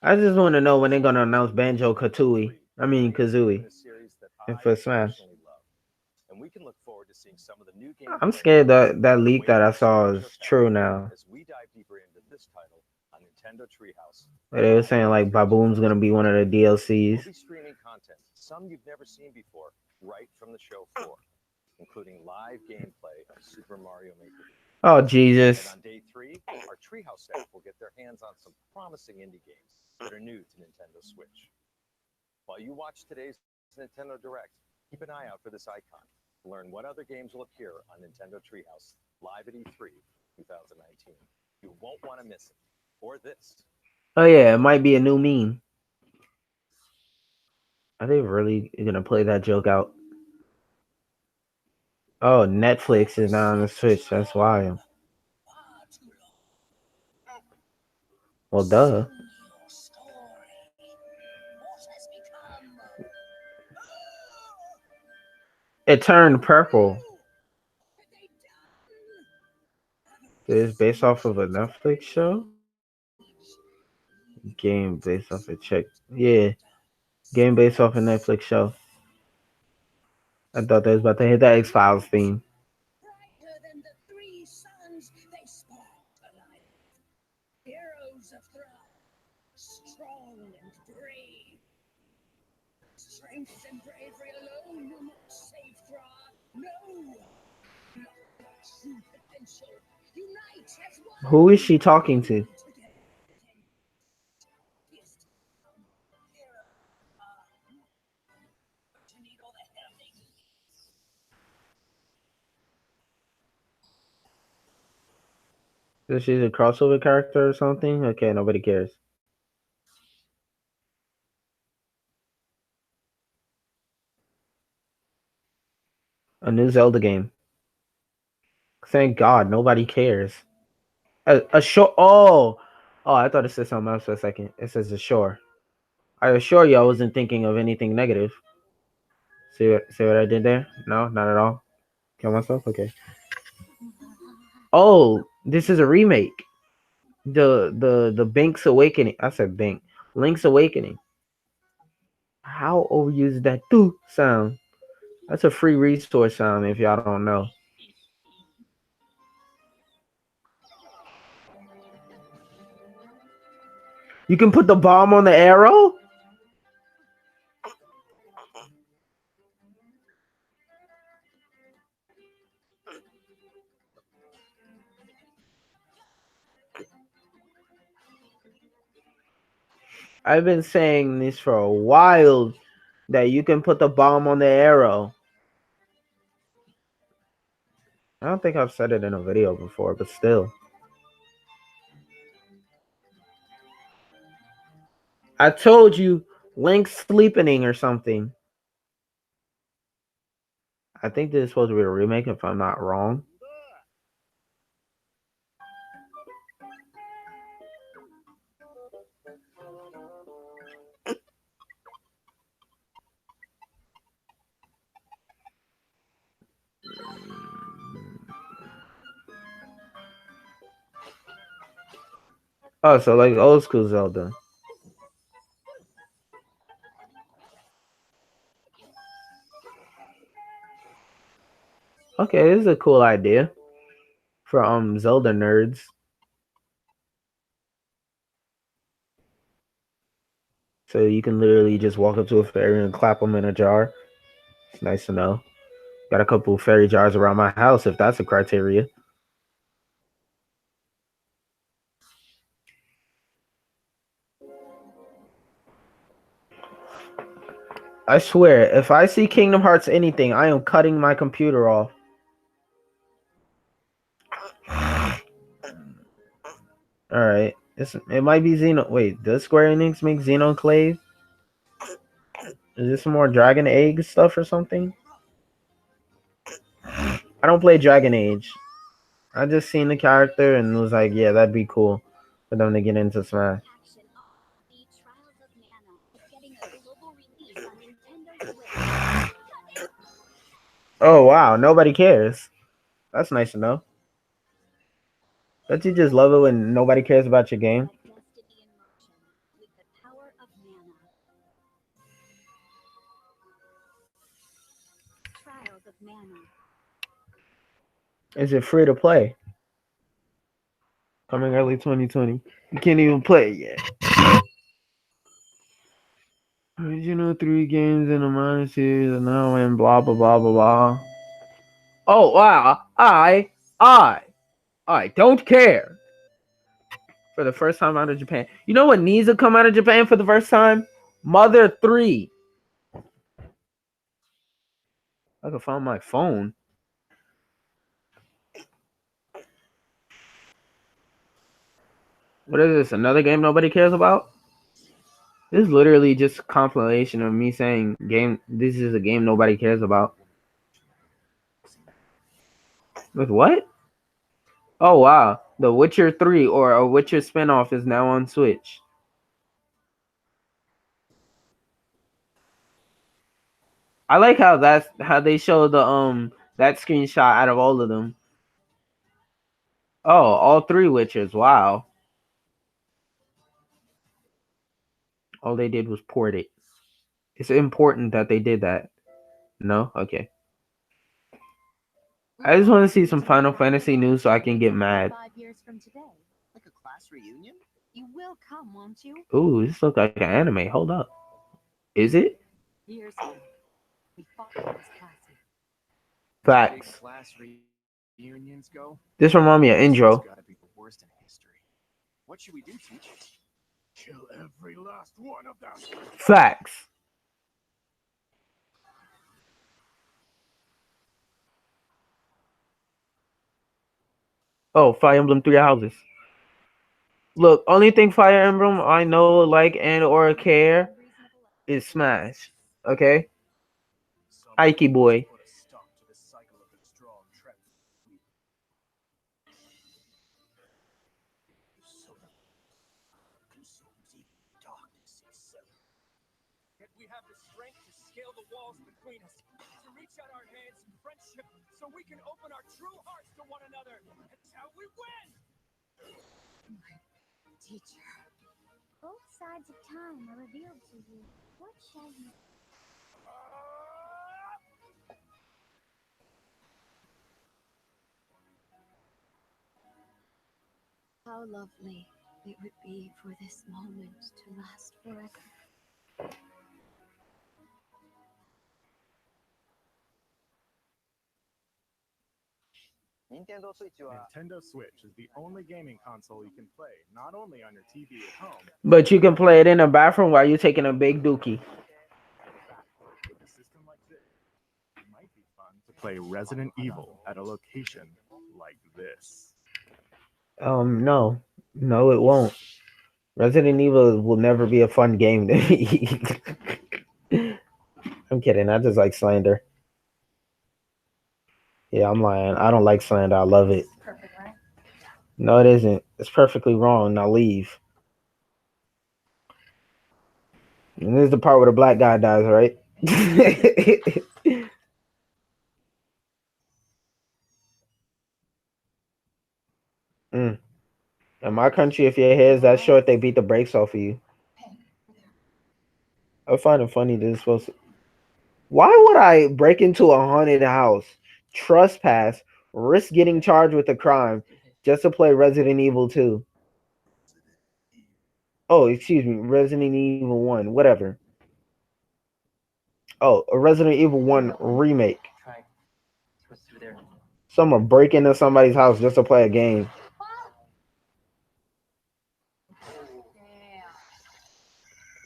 I just want to know when they're gonna announce Banjo-Kazooie. And for Smash. And we can look forward to seeing some of the new games. I'm scared that leak that I saw is true now. As we dive deeper into this title on Nintendo Treehouse. But they were saying like Baboom's gonna be one of the DLCs. We'll be streaming content, some you've never seen before, right from the show floor, including live gameplay of Super Mario Maker. Oh Jesus. And on day 3, our Treehouse staff will get their hands on some promising indie games that are new to Nintendo Switch. While you watch today's Nintendo Direct, keep an eye out for this icon to learn what other games will appear on Nintendo Treehouse live at E3 2019. You won't want to miss it. Or this. Oh yeah, it might be a new meme. Are they really gonna play that joke out? Oh, Netflix is not on the Switch. That's why. Well, duh. It turned purple. It's based off of a Netflix show? Game based off a check. Yeah. Game based off a Netflix show. I thought they was about to hit that X-Files theme. Brighter than the 3 suns, they spark the light. Heroes of Thrive, strong and brave. Strength and bravery alone will not save Thrive. No! True potential. Unite as one. Who is she talking to? So she's a crossover character or something? Okay, nobody cares. A new Zelda game. Thank God, nobody cares. A short. Oh, I thought it said something else for a second. It says a shore. I assure you, I wasn't thinking of anything negative. See what I did there? No, not at all. Kill myself. Okay. Oh, this is a remake. The Link's Awakening. I said Bank. Link's Awakening. How overused is that "doo" sound? That's a free resource sound if y'all don't know. You can put the bomb on the arrow? I've been saying this for a while, that you can put the bomb on the arrow. I don't think I've said it in a video before, but still. I told you Link's sleeping or something. I think this is supposed to be a remake if I'm not wrong. Oh, so like old school Zelda. Okay, this is a cool idea for Zelda nerds. So you can literally just walk up to a fairy and clap them in a jar. It's nice to know. Got a couple fairy jars around my house if that's a criteria. I swear, if I see Kingdom Hearts anything, I am cutting my computer off. Alright. It might be Xeno. Wait, does Square Enix make Xenoclave? Is this some more Dragon Egg stuff or something? I don't play Dragon Age. I just seen the character and was like, yeah, that'd be cool for them to get into Smash. Oh wow, nobody cares. That's nice to know. Don't you just love it when nobody cares about your game? Is it free to play? Coming early 2020. You can't even play it yet. Original 3 games in a minor series and now in blah blah blah blah blah. Oh wow, I don't care. For the first time out of Japan. You know what needs to come out of Japan for the first time? Mother 3. I can find my phone. What is this? Another game nobody cares about? This is literally just a compilation of me saying this is a game nobody cares about. With what? Oh wow. The Witcher 3 or a Witcher spinoff is now on Switch. I like how they show the that screenshot out of all of them. Oh, all 3 Witchers. Wow. All they did was port it. It's important that they did that. No? Okay. I just want to see some Final Fantasy news so I can get mad. 5 years from today. Like a class reunion? You will come, won't you? Ooh, this looks like an anime. Hold up. Is it? Years ago, we fought for this classy. Facts. Class reunions go. This reminds me of Intro. Gotta be the worst in history. What should we do, teacher? Kill every last one of them. Facts. Oh, Fire Emblem Three Houses. Look, only thing Fire Emblem I know, like, and or care is Smash. Okay? Ike boy. Yet we have the strength to scale the walls between us, to reach out our hands in friendship so we can open our true hearts to one another. That's how we win! Teacher. Both sides of time are revealed to you. What shall you... How lovely it would be for this moment to last forever. Nintendo Switch is the only gaming console you can play not only on your TV at home, But you can play it in a bathroom while you're taking a big dookie. with a system like this. It might be fun to play Resident Evil at a location like this. No. No, it won't. Resident Evil will never be a fun game to me. I'm kidding. I just like slander. Yeah, I'm lying. I don't like slander. I love it. Perfect, right? No, it isn't. It's perfectly wrong. Now leave. And this is the part where the black guy dies, right? In my country, if your hair is that short, they beat the brakes off of you. I find it funny that it's supposed to... Why would I break into a haunted house, trespass, risk getting charged with a crime, just to play Resident Evil 2? Oh, excuse me, Resident Evil 1, whatever. Oh, a Resident Evil 1 remake. Someone break into somebody's house just to play a game.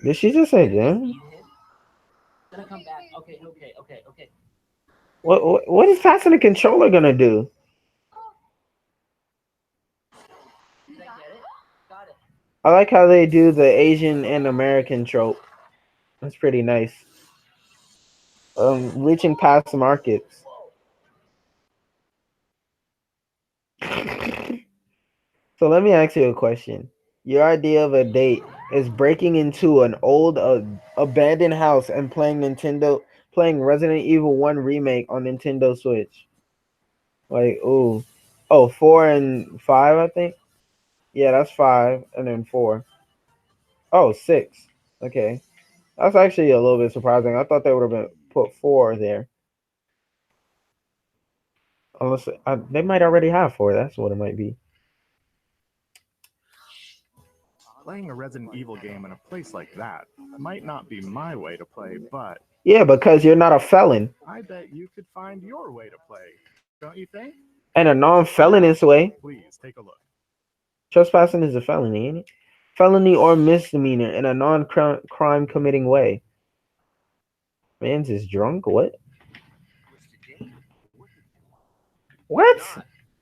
Did she just say damn? Gonna come back. Okay. What is passing the controller gonna do? I like how they do the Asian and American trope. That's pretty nice. Reaching past markets. So let me ask you a question. Your idea of a date is breaking into an old abandoned house and playing Resident Evil 1 remake on Nintendo Switch. Like, ooh. Oh, 4 and 5, I think. Yeah, that's 5 and then 4. Oh, 6. Okay. That's actually a little bit surprising. I thought they would have been put 4 there. Unless they might already have 4. That's what it might be. Playing a Resident Evil game in a place like that might not be my way to play, but... Yeah, because you're not a felon. I bet you could find your way to play, don't you think? And a non-felonious way. Please take a look. Trespassing is a felony, ain't it? Felony or misdemeanor in a non-crime committing way. Man's is drunk? What? What?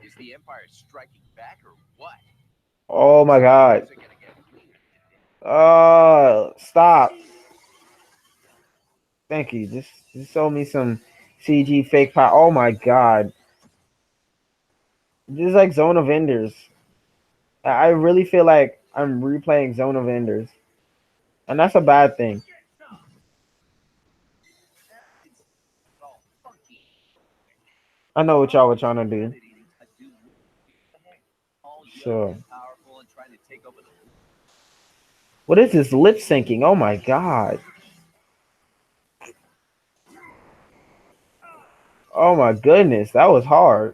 Is the Empire striking back or what? Oh my god. Stop. Thank you. Just show me some CG fake power. Oh my god. This is like Zone of Enders. I really feel like I'm replaying Zone of Enders. And that's a bad thing. I know what y'all were trying to do. Sure. What is this lip syncing? Oh my god. Oh my goodness, that was hard.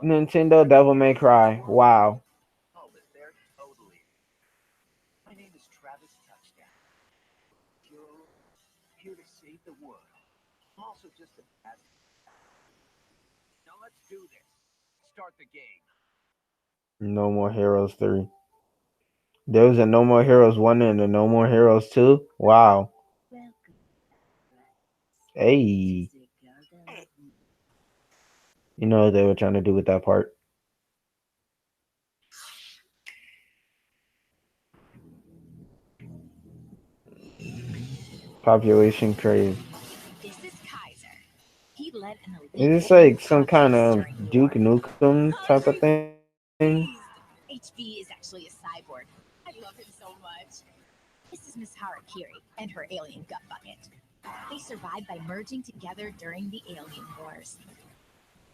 Nintendo Devil May Cry. Wow. My name is Travis Touchdown. Here to save the world. I'm also just a bad. Now let's do this. Start the game. No More Heroes 3. There was a No More Heroes 1 and a No More Heroes 2. Wow. Hey. You know what they were trying to do with that part. Population crave. This is Kaiser. He led an Is elite this like team some to kind conquest of during the Duke war. Nukem type of thing? HB is actually a cyborg. I love him so much. This is Miss Harakiri and her alien gut bucket. They survived by merging together during the alien wars.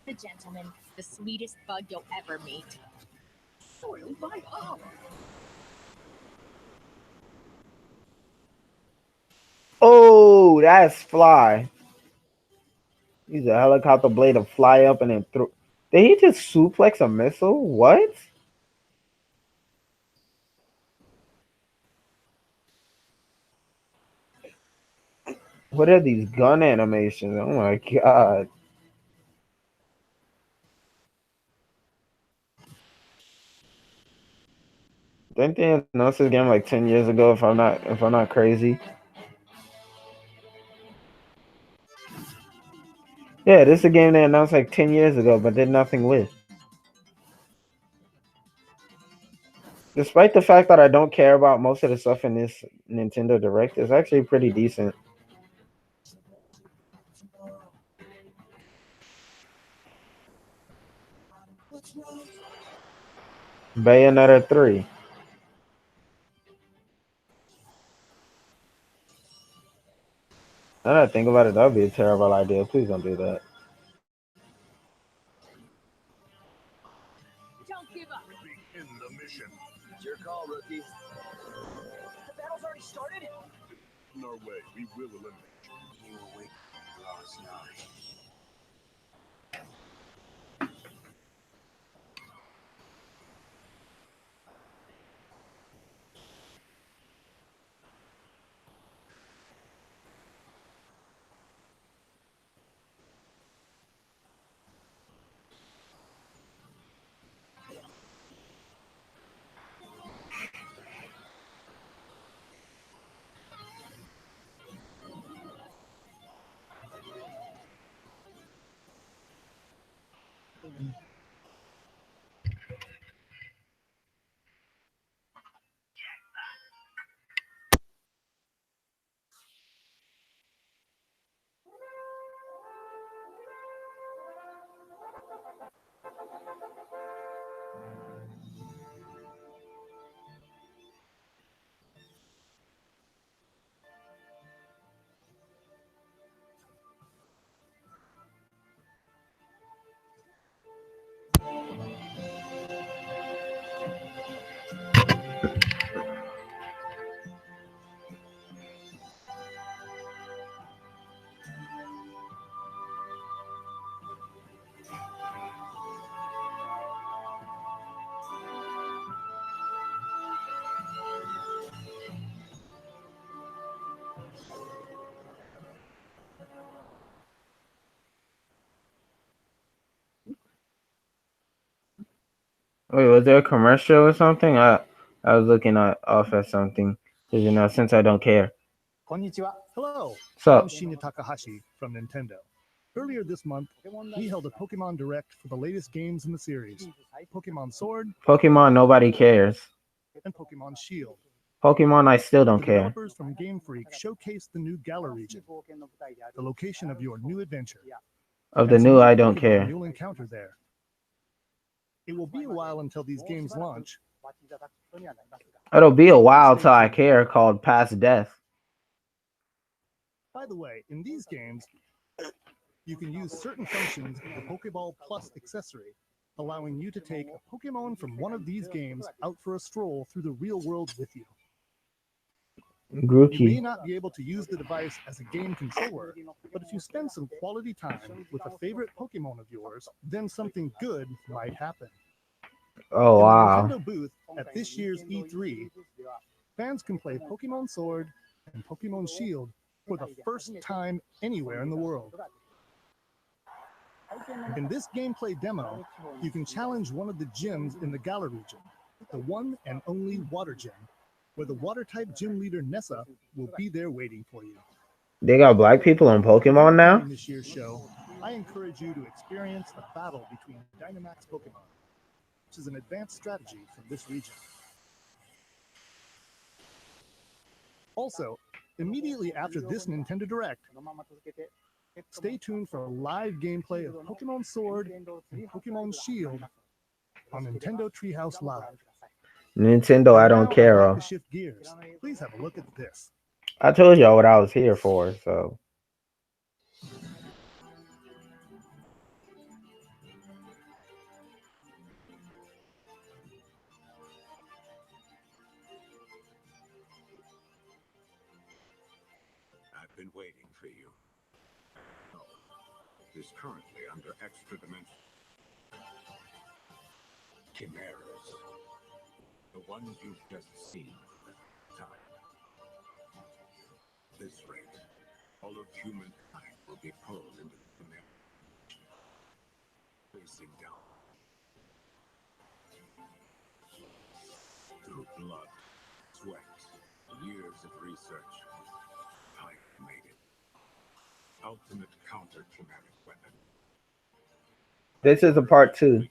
The gentleman, the sweetest bug you'll ever meet. Soiled by all. Oh, that's Fly. He's a helicopter blade to fly up and then throw. Did he just suplex a missile? What? What are these gun animations? Oh my god. Didn't they announce this game like 10 years ago if I'm not crazy? Yeah, this is a game they announced like 10 years ago but did nothing with. Despite the fact that I don't care about most of the stuff in this Nintendo Direct, it's actually pretty decent. Bayonetta 3. Now that I think about it, that would be a terrible idea. Please don't do that. Don't give up. Begin the mission. It's your call, rookie. The battle's already started? On our way. We will eliminate you. You awake last night. Wait, was there a commercial or something? I was looking off at something. Because, you know, since I don't care. Konnichiwa. Hello. What's up? I'm Shinya Takahashi from Nintendo. Earlier this month, we held a Pokemon Direct for the latest games in the series, Pokemon Sword, Pokemon, nobody cares. and Pokemon Shield. Pokemon, I still don't The care. developers from Game Freak showcased the new Galar region, the location of your new adventure. Of the and some new, new I don't Pokemon care. You'll encounter there. It will be a while until these games launch. It'll be a while till I care, called Past Death. By the way, in these games, you can use certain functions of the Pokeball Plus accessory, allowing you to take a Pokemon from one of these games out for a stroll through the real world with you. You may Grookey. not be able to use the device as a game controller, but if you spend some quality time with a favorite Pokemon of yours, then something good might happen. Oh, In wow. the Nintendo booth at this year's E3, fans can play Pokemon Sword and Pokemon Shield for the first time anywhere in the world. In this gameplay demo, you can challenge one of the gyms in the Galar region the one and only Water Gym, where the Water-type gym leader Nessa will be there waiting for you. They got black people on Pokemon now? In this year's show, I encourage you to experience the battle between Dynamax Pokemon, which is an advanced strategy from this region. Also, immediately after this Nintendo Direct, stay tuned for live gameplay of Pokemon Sword and Pokemon Shield on Nintendo Treehouse Live. Nintendo, I don't care. To shift gears, please have a look at this. I told y'all what I was here for, so. I've been waiting for you. Is currently under extra dimension. Chimeras. The ones you've just seen. Time. This rate, all of humankind will be pulled into the chimera. Facing down. Through blood, sweat, years of research, I made it. Ultimate counter-chimeric weapon. This is a part 2.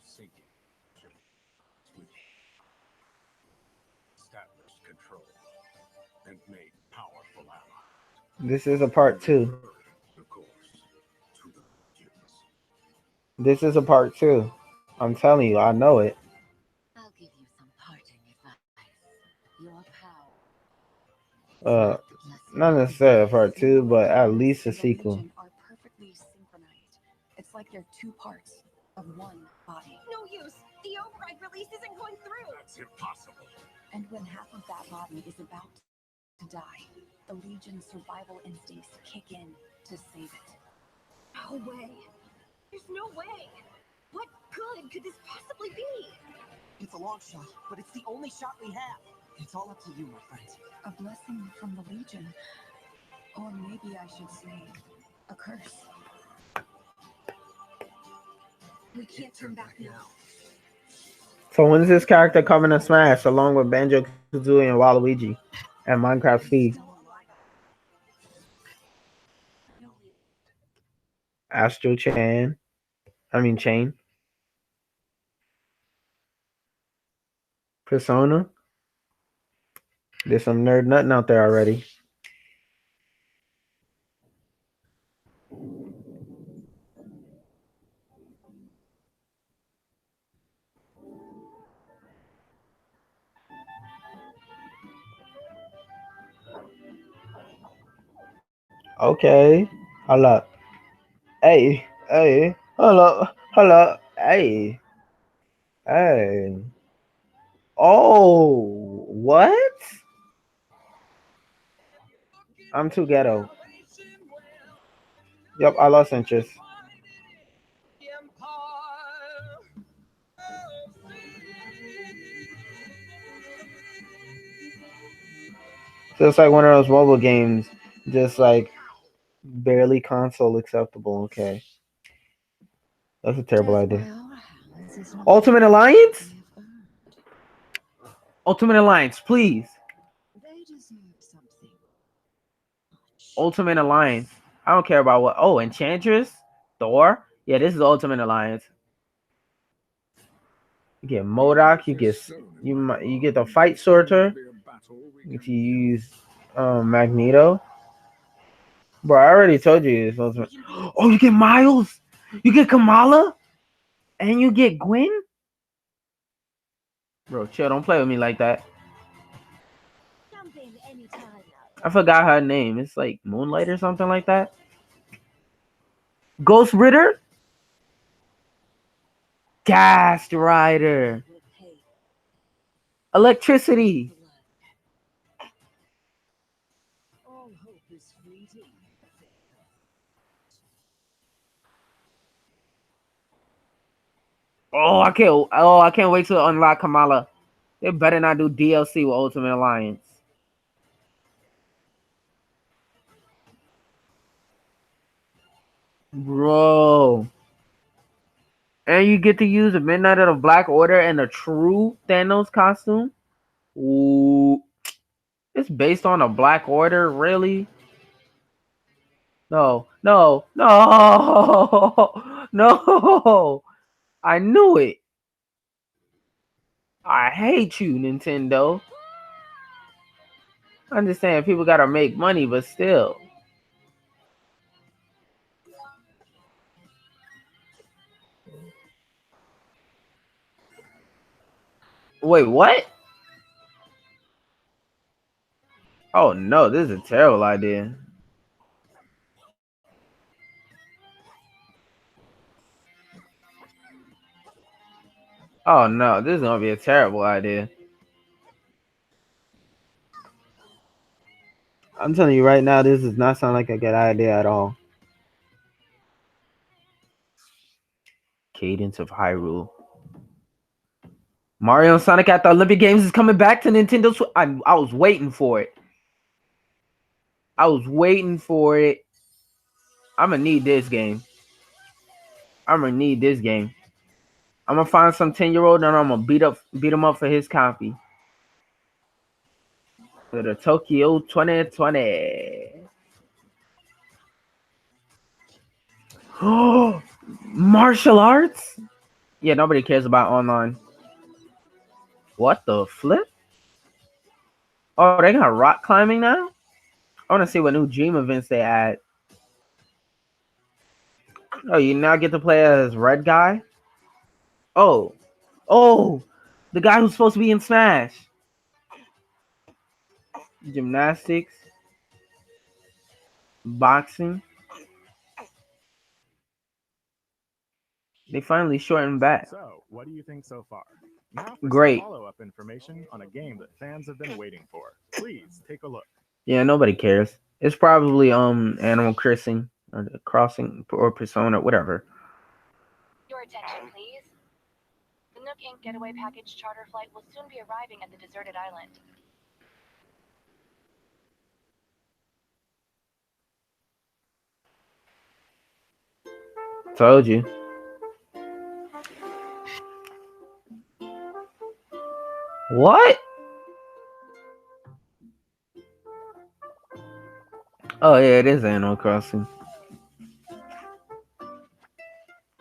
Established control and made powerful allies. This is a part 2. This is a part 2. I'm telling you, I know it. I'll give you some parting advice. Your power. Not necessarily a part 2, but at least a sequel. Are perfectly synchronized. It's like they're two parts of one body. No use. The override release isn't going through. That's impossible. And when half of that body is about to die, the Legion's survival instincts kick in to save it. No way. There's no way. What good could this possibly be? It's a long shot, but it's the only shot we have. It's all up to you, my friend. A blessing from the Legion. Or maybe I should say, a curse. We can't turn back now. So when's this character coming to Smash along with Banjo-Kazooie and Waluigi and Minecraft Steve? Astro Chain. Persona. There's some nerd nutting out there already. Okay. Hold up. Hey. Hold up. Hey. Oh, what? I'm too ghetto. Yep, I lost interest. So it's like one of those mobile games, just like barely console acceptable. Okay. That's a terrible idea. Ultimate Alliance? Ultimate Alliance, please. Ultimate Alliance. I don't care about what. Oh, Enchantress? Thor? Yeah, this is Ultimate Alliance. You get MODOK, you get the Fight Sorter. You get to use Magneto. Bro, I already told you this. Oh, you get Miles? You get Kamala? And you get Gwen? Bro, chill, don't play with me like that. I forgot her name. It's like Moonlight or something like that. Ghost Rider? Gas Rider. Electricity. I can't wait to unlock Kamala. They better not do DLC with Ultimate Alliance. Bro. And And you get to use a Midnight of the Black Order and a true Thanos costume. Ooh, it's based on a Black Order, really? No, no, no, no! I knew it. I hate you, Nintendo. I understand people gotta make money, but still. Wait, what? Oh no, this is a terrible idea. Oh no, this is gonna be a terrible idea. I'm telling you right now, this does not sound like a good idea at all. Cadence of Hyrule. Mario and Sonic at the Olympic Games is coming back to Nintendo Switch. I was waiting for it. I was waiting for it. I'm gonna need this game. I'm gonna need this game. I'm gonna find some 10-year-old and I'm gonna beat him up for his copy. For the Tokyo 2020. Oh, martial arts? Yeah, nobody cares about online. What the flip? Oh, they got rock climbing now? I want to see what new dream events they add. Oh, you now get to play as Red Guy? Oh, the guy who's supposed to be in Smash. Gymnastics. Boxing. They finally shortened back. So, what do you think so far? Now for Great. some follow-up information on a game that fans have been waiting for. Please take a look. Yeah, nobody cares. It's probably Animal Crossing or Persona, whatever. Your attention, please. The Nook Inc. Getaway Package charter flight will soon be arriving at the deserted island. Told you. What? Oh yeah, it is Animal Crossing.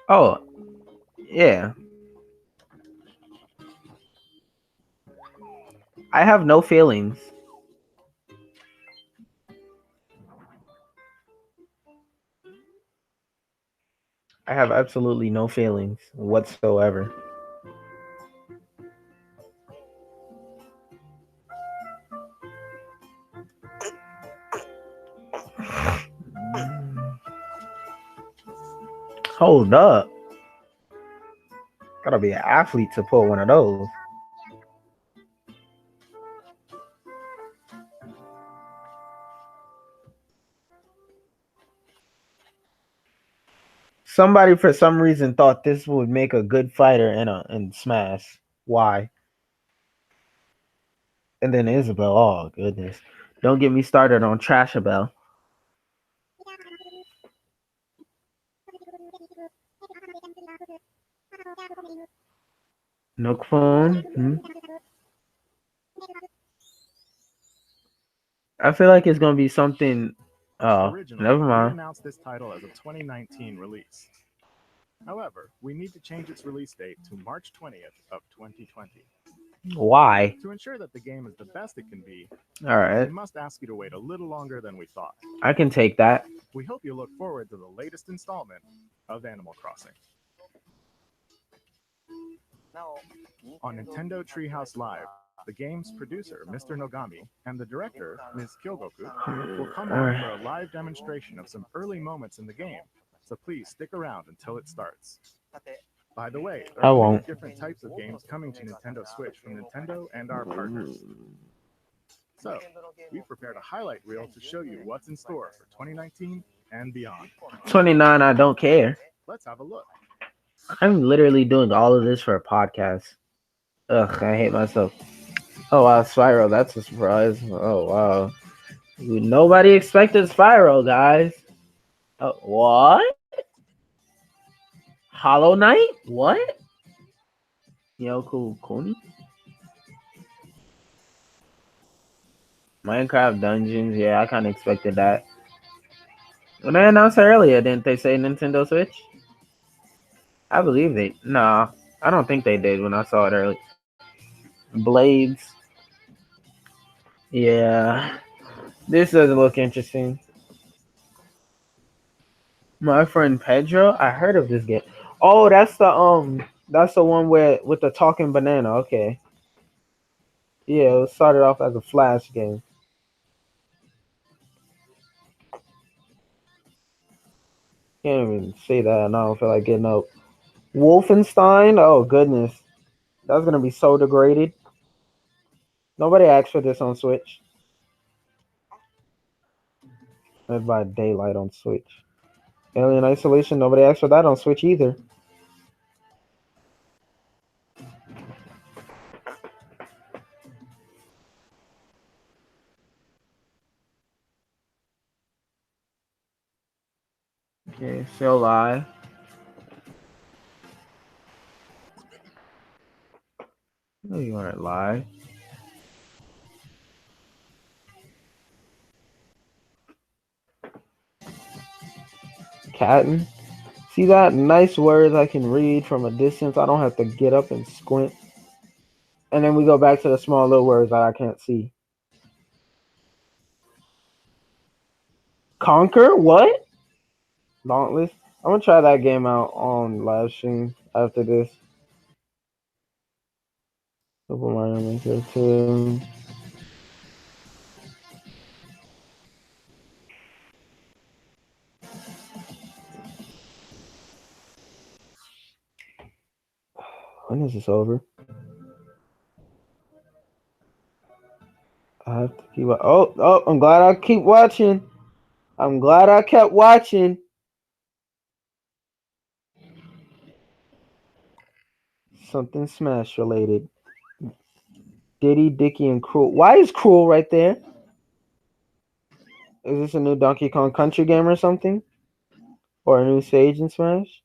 Oh, yeah. I have no feelings. I have absolutely no feelings whatsoever. Hold up. Gotta be an athlete to pull one of those. Somebody for some reason thought this would make a good fighter in Smash. Why? And then Isabel. Oh goodness. Don't get me started on Trashabelle. Nook phone. I feel like it's gonna be something. Oh, Originally, never we mind. announced this title as a 2019 release. However, we need to change its release date to March 20th of 2020. Why? To ensure that the game is the best it can be, All right. we must ask you to wait a little longer than we thought. I can take that. We hope you look forward to the latest installment of Animal Crossing. On Nintendo Treehouse Live, the game's producer, Mr. Nogami, and the director, Ms. Kyogoku, will come on for a live demonstration of some early moments in the game, so please stick around until it starts. By the way, there I are won't. different types of games coming to Nintendo Switch from Nintendo and our partners. So, we've prepared a highlight reel to show you what's in store for 2019 and beyond. 29. I don't care. Let's have a look. I'm literally doing all of this for a podcast. Ugh, I hate myself. Oh wow, Spyro, that's a surprise. Oh wow. Nobody expected Spyro, guys. Oh, what? Hollow Knight? What? Yoko Kuni? Minecraft Dungeons? Yeah, I kind of expected that. When they announced it earlier, didn't they say Nintendo Switch? I believe they. Nah, I don't think they did when I saw it earlier. Blades. Yeah. This doesn't look interesting. My friend Pedro? I heard of this game. Oh, that's the one where with the talking banana. Okay. Yeah, it started off as a Flash game. Can't even say that, and I don't feel like getting up. Wolfenstein? Oh goodness. That's gonna be so degraded. Nobody asked for this on Switch. Dead by Daylight on Switch. Alien Isolation, nobody asked for that on Switch either. Okay, still live. No, you aren't live. Catton. See that? Nice words I can read from a distance. I don't have to get up and squint. And then we go back to the small little words that I can't see. Conquer? What? Dauntless? I'm gonna try that game out on Livestream after this. Super Mario Maker 2. When is this over? I have to keep. Oh! I'm glad I keep watching. I'm glad I kept watching. Something Smash related. Diddy, Dicky, and Cruel. Why is Cruel right there? Is this a new Donkey Kong Country game or something? Or a new stage in Smash?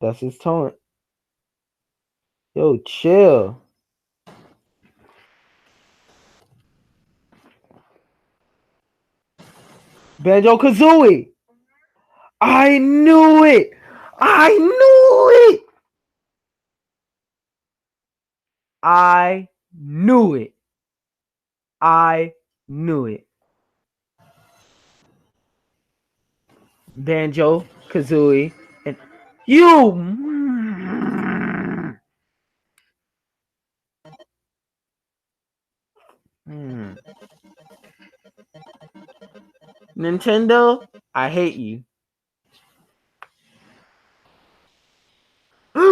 That's his taunt. Yo, chill. Banjo-Kazooie! I knew it! I knew it! I knew it. I knew it. Banjo-Kazooie and you. Nintendo, I hate you.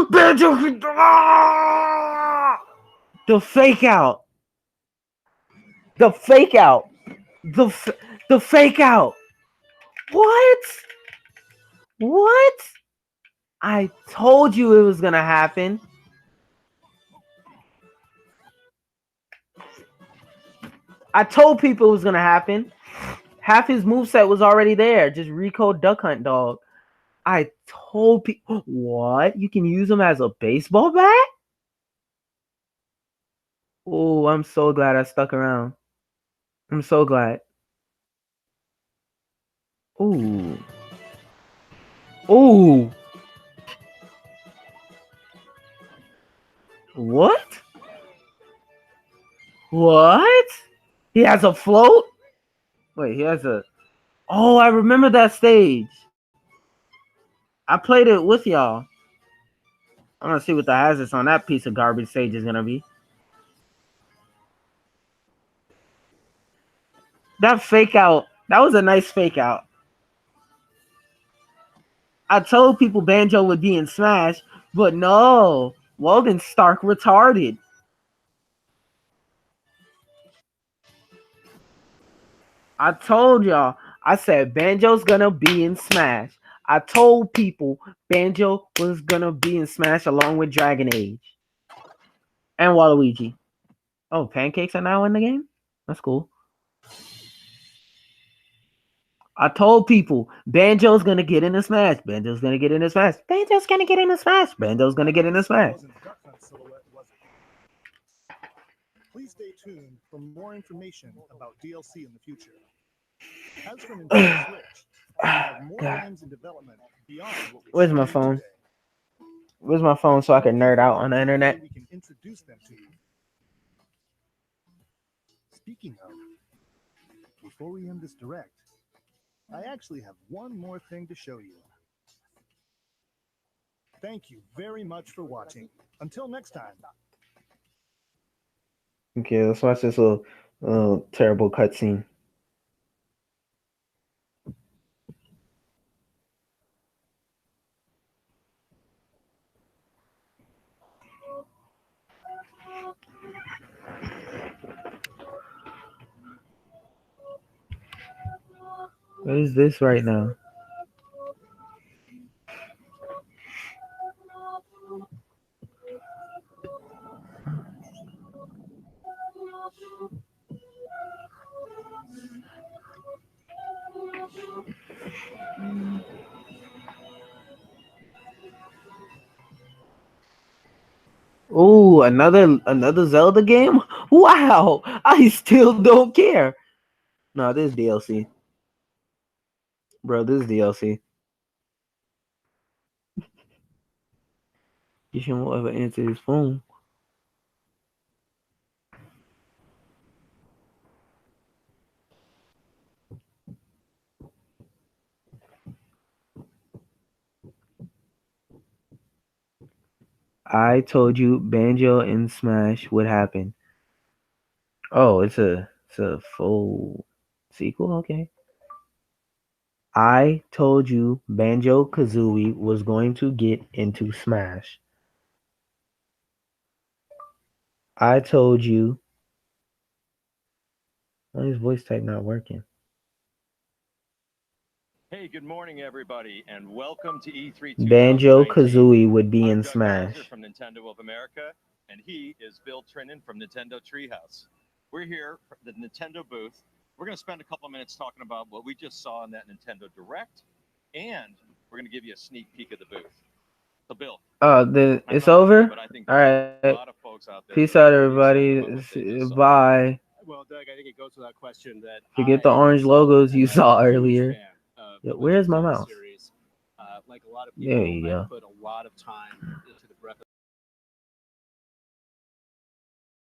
Banjo, the fake out. The fake out. The fake out. What? What? I told you it was gonna happen. I told people it was gonna happen. Half his moveset was already there. Just recode Duck Hunt Dog. I told people. What? You can use him as a baseball bat? Oh, I'm so glad I stuck around. I'm so glad. Ooh. Ooh. What? What? He has a float? Wait, he has a... Oh, I remember that stage. I played it with y'all. I'm gonna see what the hazards on that piece of garbage stage is gonna be. That fake out, that was a nice fake out. I told people Banjo would be in Smash, but no. Logan's stark retarded. I told y'all. I said Banjo's gonna be in Smash. I told people Banjo was gonna be in Smash along with Dragon Age. And Waluigi. Oh, pancakes are now in the game? That's cool. I told people Banjo's gonna get in the Smash. Banjo's gonna get in the Smash. Banjo's gonna get in the Smash. Banjo's gonna get in the Smash. Please stay tuned for more information about DLC in the future. As for Nintendo Switch, we have more games in development beyond what we Where's my phone? Where's my phone so I can nerd out on the internet? we can introduce them to you. Speaking of, before we end this direct, I actually have one more thing to show you. Thank you very much for watching. Until next time. Okay, let's watch this little terrible cutscene. What is this right now? Oh, another Zelda game? Wow! I still don't care. No, this is DLC. Bro, this is DLC. You shouldn't ever answer his phone. I told you Banjo and Smash would happen. Oh, it's a full sequel? Okay. I told you Banjo-Kazooie was going to get into Smash. I told you. Why is voice type not working? Hey, good morning, everybody, and welcome to E3 Banjo-Kazooie would be in Doug Smash. Bowser from Nintendo of America, and he is Bill Trinan from Nintendo Treehouse. We're here at the Nintendo booth. We're going to spend a couple minutes talking about what we just saw in that Nintendo Direct, and we're going to give you a sneak peek of the booth. So, Bill. Then it's over? All right. Peace out, everybody. Bye. Well, Doug, I think it goes without question that Forget the orange logos you saw earlier. Yeah, where's my mouse? Series. Like a lot of There people, you I go. put a lot of time into the Breath of